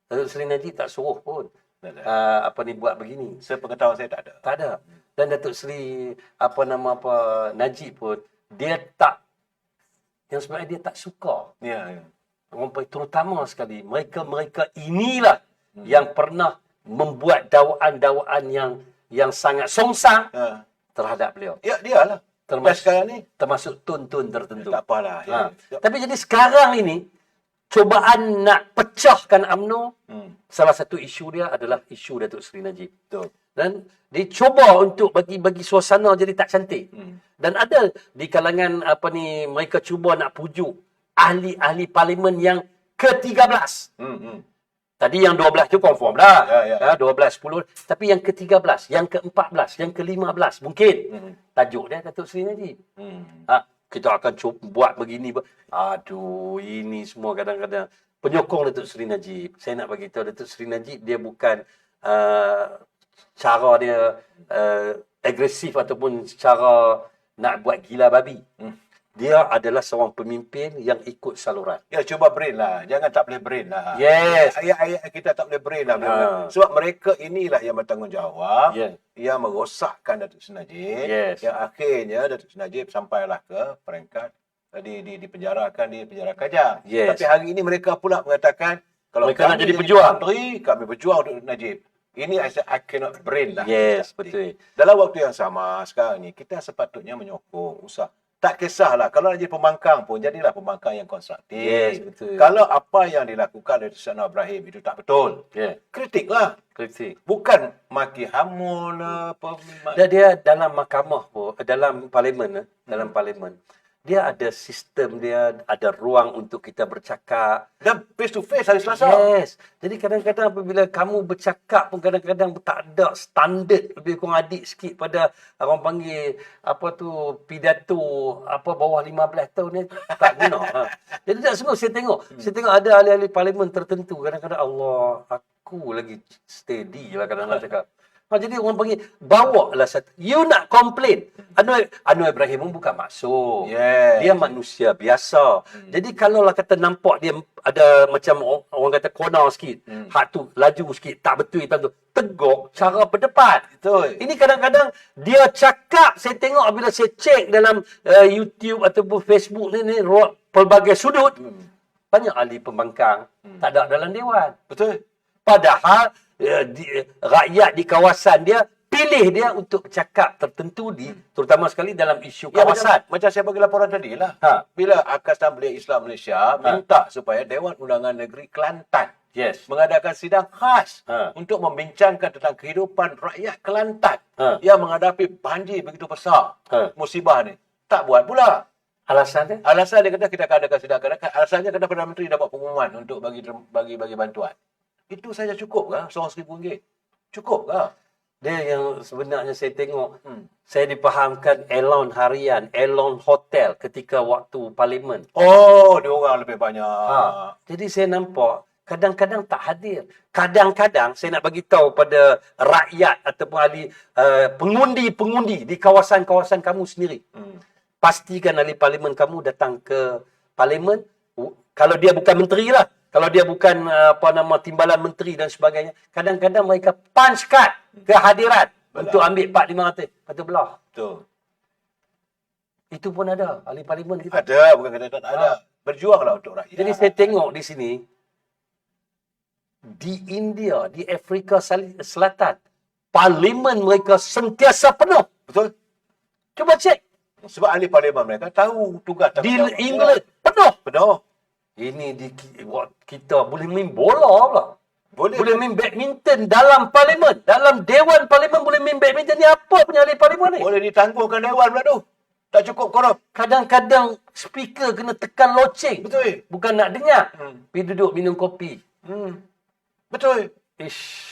Speaker 3: Datuk Seri Najib tak suruh pun buat begini.
Speaker 1: Sepengetahuan saya tak ada.
Speaker 3: Tak ada. Dan Datuk Seri Najib pun dia tak, yang sebenarnya dia tak suka.
Speaker 1: Ya.
Speaker 3: Terutama sekali mereka inilah yang pernah membuat dakwaan-dakwaan yang sangat songsang terhadap beliau.
Speaker 1: Ya, dialah.
Speaker 3: Termasuk tun-tun tertentu.
Speaker 1: Tak apalah.
Speaker 3: Tapi jadi sekarang ini cubaan nak pecahkan UMNO, salah satu isu dia adalah isu Datuk Seri Najib.
Speaker 1: Betul.
Speaker 3: Dan dicuba untuk bagi suasana jadi tak cantik. Dan ada di kalangan mereka cuba nak pujuk ahli-ahli parlimen yang ke-13. Tadi yang 12 tu confirm dah. 12, 10. Tapi yang ke-13, yang ke-14, yang ke-15 mungkin. Tajuk dia Datuk Seri Najib. Kita akan buat begini. Aduh, ini semua kadang-kadang penyokong Datuk Seri Najib. Saya nak bagi tahu Datuk Seri Najib dia bukan cara dia agresif ataupun cara nak buat gila babi. Dia adalah seorang pemimpin yang ikut saluran.
Speaker 1: Ya, cuba brain lah. Jangan tak boleh brain lah.
Speaker 3: Yes.
Speaker 1: Ayat-ayat kita tak boleh brain lah. Sebab mereka inilah yang bertanggungjawab. Yang merosakkan Datuk Seri Najib. Yang akhirnya Datuk Seri Najib sampailah ke peringkat dipenjarakan di penjara Kajang. Tapi hari ini mereka pula mengatakan kalau
Speaker 3: mereka nak jadi pejuang.
Speaker 1: Kami berjuang untuk Najib. Ini I cannot brain lah.
Speaker 3: Yes, betul.
Speaker 1: Dalam waktu yang sama sekarang ni kita sepatutnya menyokong usaha. Tak kisahlah, kalau nak jadi pembangkang pun, jadilah pembangkang yang konstruktif.
Speaker 3: Yes, betul.
Speaker 1: Kalau apa yang dilakukan oleh Tuan Ibrahim itu tak betul, kritiklah.
Speaker 3: Kritik.
Speaker 1: Bukan maki hamun apa.
Speaker 3: Dia dalam mahkamah pun, dalam parlimen, dia ada sistem dia, ada ruang untuk kita bercakap.
Speaker 1: Dan face to face hari Selasa.
Speaker 3: Yes. Jadi kadang-kadang apabila kamu bercakap pun kadang-kadang tak ada standard, lebih kurang adik sikit pada orang panggil pidato bawah 15 tahun ni tak guna. Jadi tak semua saya tengok ada ahli-ahli parlimen tertentu kadang-kadang Allah, aku lagi steady lah kadang-kadang cakap. Jadi orang panggil, bawa lah satu. You nak complain. Anwar Ibrahim pun bukan maksud. Dia manusia biasa. Jadi kalau lah kata nampak dia ada macam orang kata corner sikit. Hak tu laju sikit. Tak betul tu. Tegur cara berdepan.
Speaker 1: Betul.
Speaker 3: Ini kadang-kadang dia cakap, saya tengok bila saya cek dalam YouTube ataupun Facebook ni pelbagai sudut, banyak ahli pembangkang tak ada dalam dewan.
Speaker 1: Betul.
Speaker 3: Padahal rakyat di kawasan dia pilih dia untuk cakap tertentu terutama sekali dalam isu
Speaker 1: Ya,
Speaker 3: kawasan.
Speaker 1: macam saya bagi laporan tadi lah.
Speaker 3: Ha.
Speaker 1: Bila Akastan Belia Islam Malaysia minta supaya Dewan Undangan Negeri Kelantan
Speaker 3: Yes.
Speaker 1: mengadakan sidang khas
Speaker 3: Ha.
Speaker 1: untuk membincangkan tentang kehidupan rakyat Kelantan
Speaker 3: Ha.
Speaker 1: yang menghadapi banjir begitu besar, musibah ni. Tak buat pula.
Speaker 3: Alasan dia?
Speaker 1: Alasan dia kata kita akan adakan sidang. Alasannya kata Perdana Menteri dapat pengumuman untuk bagi bantuan. Itu saja cukup ke? RM1,000. Cukup ke?
Speaker 3: Dia yang sebenarnya saya tengok, saya dipahamkan elon harian, elon hotel ketika waktu parlimen.
Speaker 1: Oh, dia orang lebih banyak.
Speaker 3: Jadi saya nampak, kadang-kadang tak hadir. Kadang-kadang saya nak bagi tahu pada rakyat ataupun ahli pengundi-pengundi di kawasan-kawasan kamu sendiri. Pastikan ahli parlimen kamu datang ke parlimen. Kalau dia bukan menteri lah. Kalau dia bukan timbalan menteri dan sebagainya. Kadang-kadang mereka punch card kehadiran untuk ambil 4-5 kata belah.
Speaker 1: Betul.
Speaker 3: Itu pun ada ahli parlimen kita.
Speaker 1: Ada, bukan kata tak ada. Berjuanglah untuk rakyat.
Speaker 3: Jadi saya tengok di sini, di India, di Afrika Selatan, parlimen mereka sentiasa penuh.
Speaker 1: Betul.
Speaker 3: Cuba cek.
Speaker 1: Sebab ahli parlimen mereka tahu tugas
Speaker 3: Di
Speaker 1: tanggungjawab.
Speaker 3: England, penuh.
Speaker 1: Penuh.
Speaker 3: Ini kita boleh main bola pula.
Speaker 1: Boleh.
Speaker 3: Boleh main badminton dalam parlimen. Dalam Dewan Parlimen boleh main badminton. Ni apa punya ahli parlimen ni?
Speaker 1: Boleh ditanggungkan Dewan pula tu. Tak cukup korup.
Speaker 3: Kadang-kadang speaker kena tekan loceng.
Speaker 1: Betul.
Speaker 3: Bukan nak dengar. Pergi duduk minum kopi.
Speaker 1: Betul.
Speaker 3: Ish.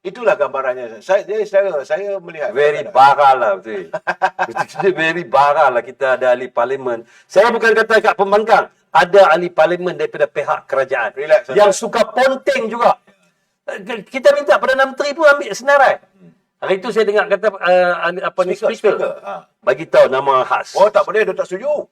Speaker 1: Itulah gambarannya. Saya melihat.
Speaker 3: Very baral lah betul. Betul very baral lah kita ada ahli parlimen. Saya bukan kata kat pembangkang. Ada ahli parlimen daripada pihak kerajaan.
Speaker 1: Relax,
Speaker 3: yang suka ponteng juga. Kita minta Perdana Menteri pun ambil senarai. Hari itu saya dengar kata speaker. Bagi tahu nama khas.
Speaker 1: Oh, tak boleh. Dia tak setuju.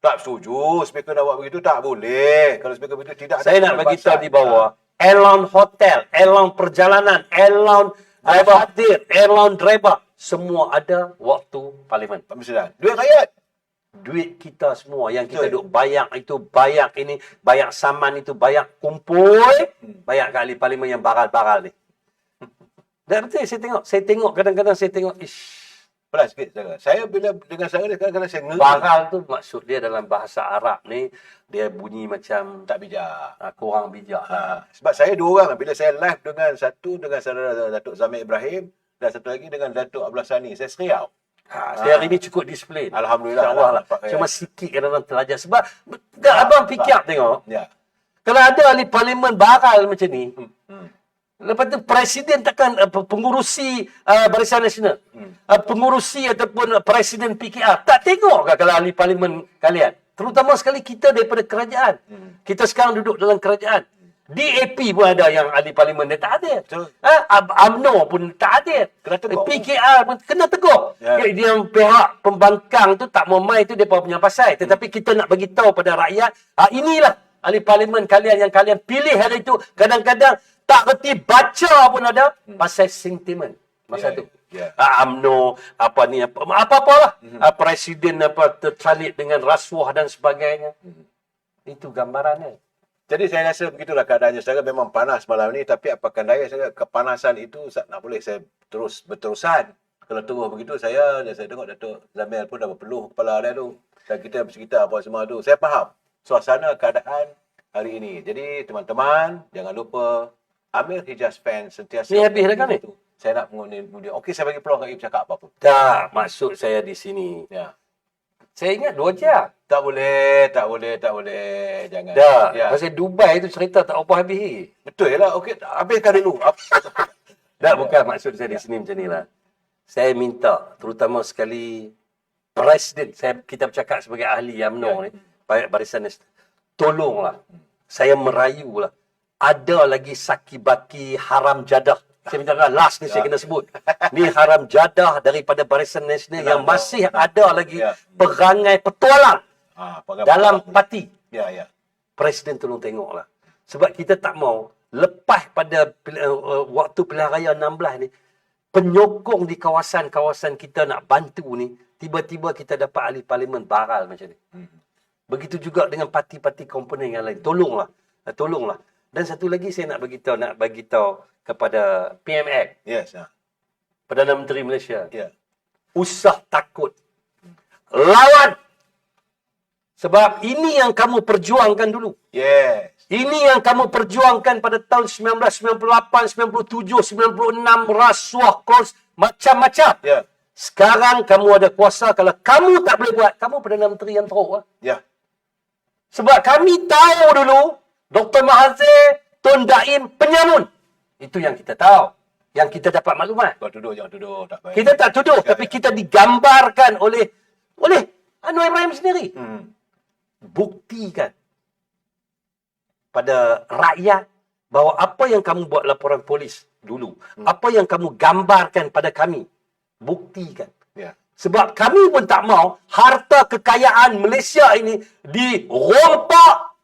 Speaker 1: Tak setuju. Speaker nak buat begitu, tak boleh. Kalau speaker begitu, tidak ada.
Speaker 3: Saya nak bagi tahu di bawah. Airline hotel, airline perjalanan, airline hadir, airline driver. Semua ada waktu parlimen.
Speaker 1: Permisalan. Duit rakyat.
Speaker 3: Duit kita semua yang kita duk bayar itu, bayar ini, bayar saman itu, bayar kumpul, bayar ke ahli parlimen yang baral-baral ni. Dan betul saya tengok kadang-kadang saya tengok
Speaker 1: Pelan sikit cara. Saya bila dengan cara dia kadang-kadang saya ngeri.
Speaker 3: baral tu maksud dia dalam bahasa Arab ni dia bunyi macam
Speaker 1: Tak bijak.
Speaker 3: kurang bijak.
Speaker 1: Sebab saya dua orang. Bila saya live dengan saudara Datuk Zamir Ibrahim dan satu lagi dengan Datuk Abdullah Sani. Saya seriau.
Speaker 3: Saya hari ni cukup disiplin.
Speaker 1: Alhamdulillah.
Speaker 3: InsyaAllah lah.
Speaker 1: Nampak,
Speaker 3: Cuma sikit kadang-kadang terlajar. Sebab abang fikir tengok.
Speaker 1: Ya.
Speaker 3: Kalau ada ahli parlimen baral macam ni, lepas tu presiden takkan pengurusi Barisan Nasional, pengurusi ataupun presiden PKR tak tengok ke kalau ahli parlimen kalian? Terutama sekali kita daripada kerajaan. Kita sekarang duduk dalam kerajaan. DAP pun ada yang ahli parlimen dia tak hadir. UMNO pun tak hadir.
Speaker 1: Kena tegur.
Speaker 3: PKR pun kena tegur.
Speaker 1: Ya.
Speaker 3: Yang pihak pembangkang tu tak mau mai tu depa punya pasal. Tetapi kita nak bagi tahu pada rakyat, inilah ahli parlimen kalian yang kalian pilih hari itu. Kadang-kadang tak reti baca pun ada pasal sentimen masa tu. UMNO apa-apalah. Presiden tercalit dengan rasuah dan sebagainya. Itu gambarannya.
Speaker 1: Jadi saya rasa begitulah keadaannya. Saya memang panas malam ni. Tapi apakan daya saya kepanasan itu nak boleh saya terus berterusan. Kalau terus begitu saya tengok Datuk Zamir pun dah berpeluh kepala dia tu. Dan kita bercerita apa semua tu. Saya faham suasana keadaan hari ini. Jadi teman-teman jangan lupa Amir Hijaz Fans sentiasa.
Speaker 3: Ni habis dah kan ni?
Speaker 1: Saya nak mengundi. Okey, saya bagi peluang kat Ib cakap apa pun.
Speaker 3: Tak, maksud saya di sini.
Speaker 1: Ya.
Speaker 3: Saya ingat 2 jam.
Speaker 1: Tak boleh. Jangan.
Speaker 3: Dah.
Speaker 1: Ya.
Speaker 3: Pasal Dubai tu cerita tak apa habis.
Speaker 1: Betul lah. Okey, habiskan dulu.
Speaker 3: Tak, bukan maksud saya di sini macam ni lah. Saya minta, terutama sekali Presiden, kita bercakap sebagai ahli UMNO ni, Barisan Nasional, tolonglah, saya merayulah, ada lagi saki-baki haram jadah. Saya minta last ni saya kena sebut. Ni haram jadah daripada Barisan Nasional yang masih ada lagi perangai petualang dalam parti.
Speaker 1: Ya.
Speaker 3: Presiden tolong tengoklah. Sebab kita tak mau lepas pada waktu pilihan raya 16 ni, penyokong di kawasan-kawasan kita nak bantu ni, tiba-tiba kita dapat ahli parlimen baral macam ni. Begitu juga dengan parti-parti komponen yang lain. Tolonglah. Dan satu lagi saya nak bagi tahu kepada PMX,
Speaker 1: Yes.
Speaker 3: Perdana Menteri Malaysia.
Speaker 1: Ya.
Speaker 3: Usah takut. Lawan. Sebab ini yang kamu perjuangkan dulu.
Speaker 1: Yes.
Speaker 3: Ini yang kamu perjuangkan pada tahun 1998, 97, 96, rasuah, kos, macam-macam.
Speaker 1: Ya.
Speaker 3: Sekarang kamu ada kuasa. Kalau kamu tak boleh buat, kamu Perdana Menteri yang teruk.
Speaker 1: Ya.
Speaker 3: Sebab kami tahu dulu, Dr. Mahathir, Tun Daim, penyamun. Itu yang kita tahu. Yang kita dapat maklumat.
Speaker 1: Jangan tuduh. Tak baik.
Speaker 3: Kita tak tuduh, tapi kita digambarkan oleh Anwar Ibrahim sendiri. Buktikan pada rakyat bahawa apa yang kamu buat laporan polis dulu, apa yang kamu gambarkan pada kami, buktikan.
Speaker 1: Ya.
Speaker 3: Sebab kami pun tak mau harta kekayaan Malaysia ini dirompak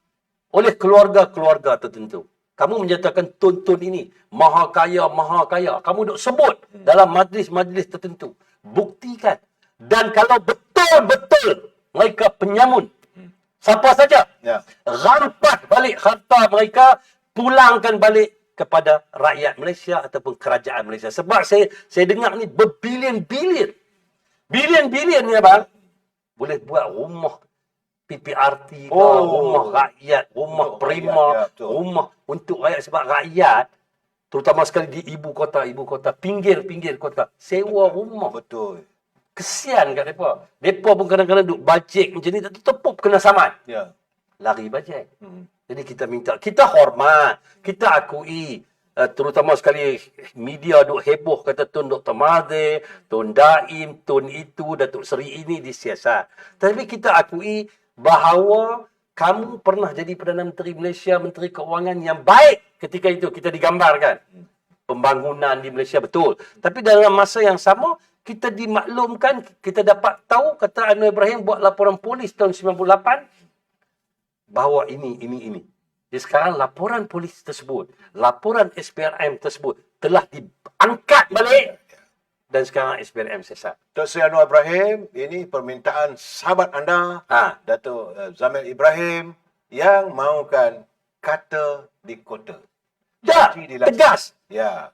Speaker 3: oleh keluarga-keluarga tertentu. Kamu menyatakan Tun ini maha kaya. Kamu duk sebut dalam majlis-majlis tertentu. Buktikan. Dan kalau betul-betul mereka penyamun, siapa saja,
Speaker 1: Ya.
Speaker 3: rampas balik harta mereka, pulangkan balik kepada rakyat Malaysia ataupun kerajaan Malaysia. Sebab saya dengar ni berbilion-bilion. Bilion-bilion ni abang. Boleh buat rumah PPRT, rumah rakyat, rumah
Speaker 1: Untuk
Speaker 3: prima,
Speaker 1: rakyat, ya, betul.
Speaker 3: rumah untuk rakyat. Sebab rakyat, terutama sekali di ibu kota, pinggir-pinggir kota, sewa rumah.
Speaker 1: Betul.
Speaker 3: Kesian kat mereka. Mereka pun kadang-kadang duk bajet macam ni, tak tepuk kena saman.
Speaker 1: Ya.
Speaker 3: Lari bajet. Jadi kita minta, kita hormat, kita akui, terutama sekali media duk heboh kata Tun Dr. Mahathir, Tun Daim, Tun itu, Datuk Seri ini disiasat. Tapi kita akui bahawa kamu pernah jadi Perdana Menteri Malaysia, Menteri Keuangan yang baik ketika itu. Kita digambarkan. Pembangunan di Malaysia betul. Tapi dalam masa yang sama, kita dimaklumkan, kita dapat tahu, kata Anwar Ibrahim buat laporan polis tahun 98, bahawa ini. Jadi sekarang laporan polis tersebut, laporan SPRM tersebut telah diangkat balik dan sekarang SPRM sesat.
Speaker 1: Dr. Seri Anwar Ibrahim, ini permintaan sahabat anda, Datuk Zamir Ibrahim, yang mahukan kata di kota.
Speaker 3: Tak,
Speaker 1: Janji dilaksanakan.
Speaker 3: tegas.
Speaker 1: Ya,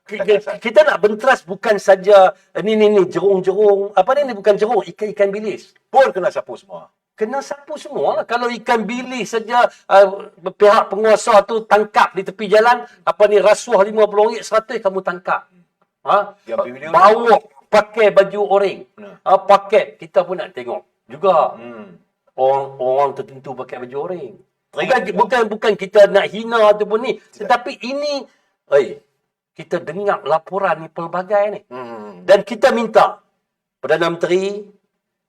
Speaker 3: Kita nak benteras bukan saja ni jerung-jerung. Apa ni bukan jerung, ikan-ikan bilis.
Speaker 1: pun kena sapu semua.
Speaker 3: Kena sapu semua. Kalau ikan bilis saja pihak penguasa tu tangkap di tepi jalan, rasuah RM50, RM100 kamu tangkap.
Speaker 1: Yang video
Speaker 3: Bawa pakai baju orang. Pakai, kita pun nak tengok juga. Orang tertentu pakai baju orang. Bukan kita nak hina ataupun ni, tetapi ini kita dengar laporan ni pelbagai ni. Dan kita minta Perdana Menteri,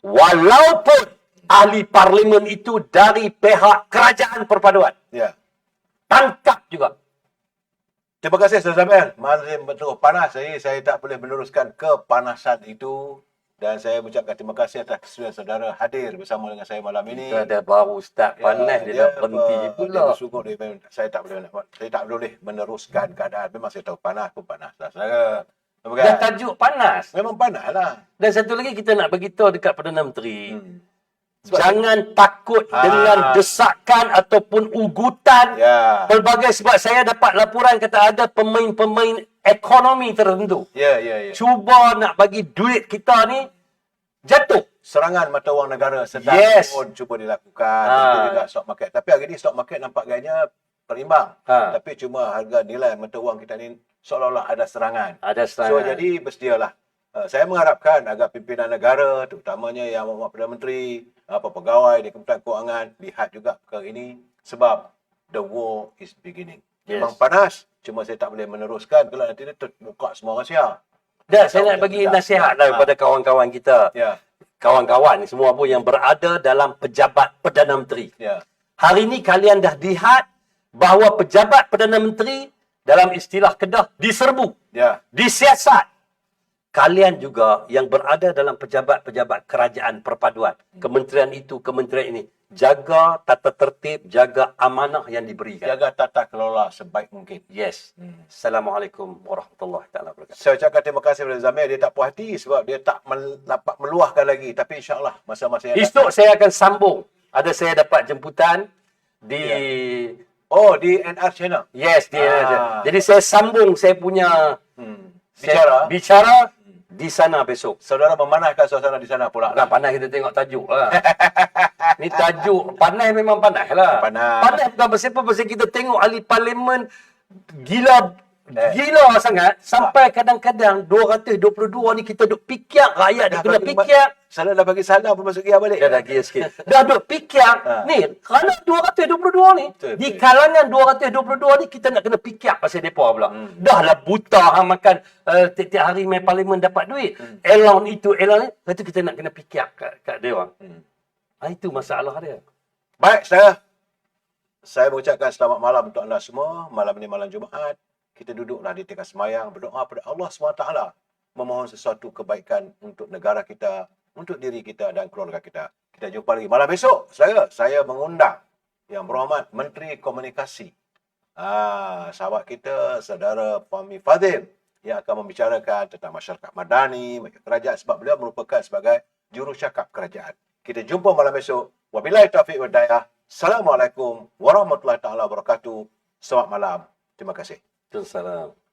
Speaker 3: walaupun ahli parlimen itu dari pihak kerajaan perpaduan,
Speaker 1: Ya.
Speaker 3: tangkap juga.
Speaker 1: Terima kasih Ustaz Zamir. Malam betul panas. Saya tak boleh meneruskan kepanasan itu. Dan saya mengucapkan terima kasih atas kesudian saudara hadir bersama dengan saya malam ini.
Speaker 3: Itu ada baru Ustaz panas, dia dah berhenti pula.
Speaker 1: Saya tak boleh meneruskan keadaan. Memang saya tahu panas pun panas lah. Saudara. Bukan?
Speaker 3: Dan tajuk panas.
Speaker 1: Memang panas lah.
Speaker 3: Dan satu lagi kita nak beritahu dekat Perdana Menteri. Jangan takut dengan desakan ataupun ugutan pelbagai. Sebab saya dapat laporan kata ada pemain-pemain ekonomi tertentu.
Speaker 1: Ya.
Speaker 3: Cuba nak bagi duit kita ni jatuh.
Speaker 1: Serangan mata wang negara sedang pun cuba dilakukan. Itu juga stock market. Tapi hari ni stock market nampak gayanya berimbang. Tapi cuma harga nilai mata wang kita ni seolah-olah ada serangan. So jadi bersedia lah. Saya mengharapkan agar pimpinan negara, terutamanya yang Perdana Menteri, pegawai di Kementerian Kewangan, lihat juga perkara ini. Sebab the war is beginning. Memang panas, cuma saya tak boleh meneruskan kalau nanti dia terbuka semua rahsia.
Speaker 3: Dan saya nak bagi nasihat lah kepada kawan-kawan kita. Kawan-kawan semua pun yang berada dalam pejabat Perdana Menteri. Hari ini kalian dah lihat bahawa pejabat Perdana Menteri dalam istilah Kedah diserbu, disiasat. Kalian juga yang berada dalam pejabat-pejabat kerajaan perpaduan, kementerian itu, kementerian ini, jaga tata tertib, jaga amanah yang diberikan.
Speaker 1: Jaga tata kelola sebaik mungkin.
Speaker 3: Yes. Assalamualaikum warahmatullahi wabarakatuh.
Speaker 1: Saya ucapkan terima kasih kepada Zamir. Dia tak puas hati sebab dia tak dapat meluahkan lagi. Tapi insyaAllah masa-masa yang
Speaker 3: esok saya akan sambung Ada saya dapat jemputan di
Speaker 1: Oh, di NR Channel.
Speaker 3: Yes, jadi saya sambung saya punya bicara di sana besok.
Speaker 1: Saudara memanahkan suasana di sana pula.
Speaker 3: Bukan pandai kita tengok tajuk lah. Ni tajuk pandai memang pandai lah. Pandai bukan pasal apa, pasal kita tengok ahli parlimen gila sangat sampai kadang-kadang 222 ni kita duk fikir rakyat dia kena fikir.
Speaker 1: Salah dah bagi salam pun masuk gear balik.
Speaker 3: Dah lagi sikit. Dah duk fikir ni kerana 222 ni di kalangan 222 ni kita nak kena fikir pasal depa pula. Dah lah buta hang makan tiap hari main parlimen dapat duit. Elon itu elon ni, lepas tu kita nak kena fikir kat dia orang. Itu masalah dia.
Speaker 1: Baik, saudara. Saya mengucapkan selamat malam untuk anda semua. Malam ini malam Jumaat. Kita duduklah di tengah semayang, berdoa pada Allah SWT, memohon sesuatu kebaikan untuk negara kita, untuk diri kita dan keluarga kita. Kita jumpa lagi malam besok. Saya mengundang Yang Berhormat Menteri Komunikasi, sahabat kita, saudara Fahmi Fadzil, yang akan membicarakan tentang masyarakat madani, kerajaan, sebab beliau merupakan sebagai jurucakap kerajaan. Kita jumpa malam besok. Wabillahi taufiq wal hidayah. Assalamualaikum warahmatullahi taala wabarakatuh. Selamat malam. Terima kasih.
Speaker 3: Assalamualaikum.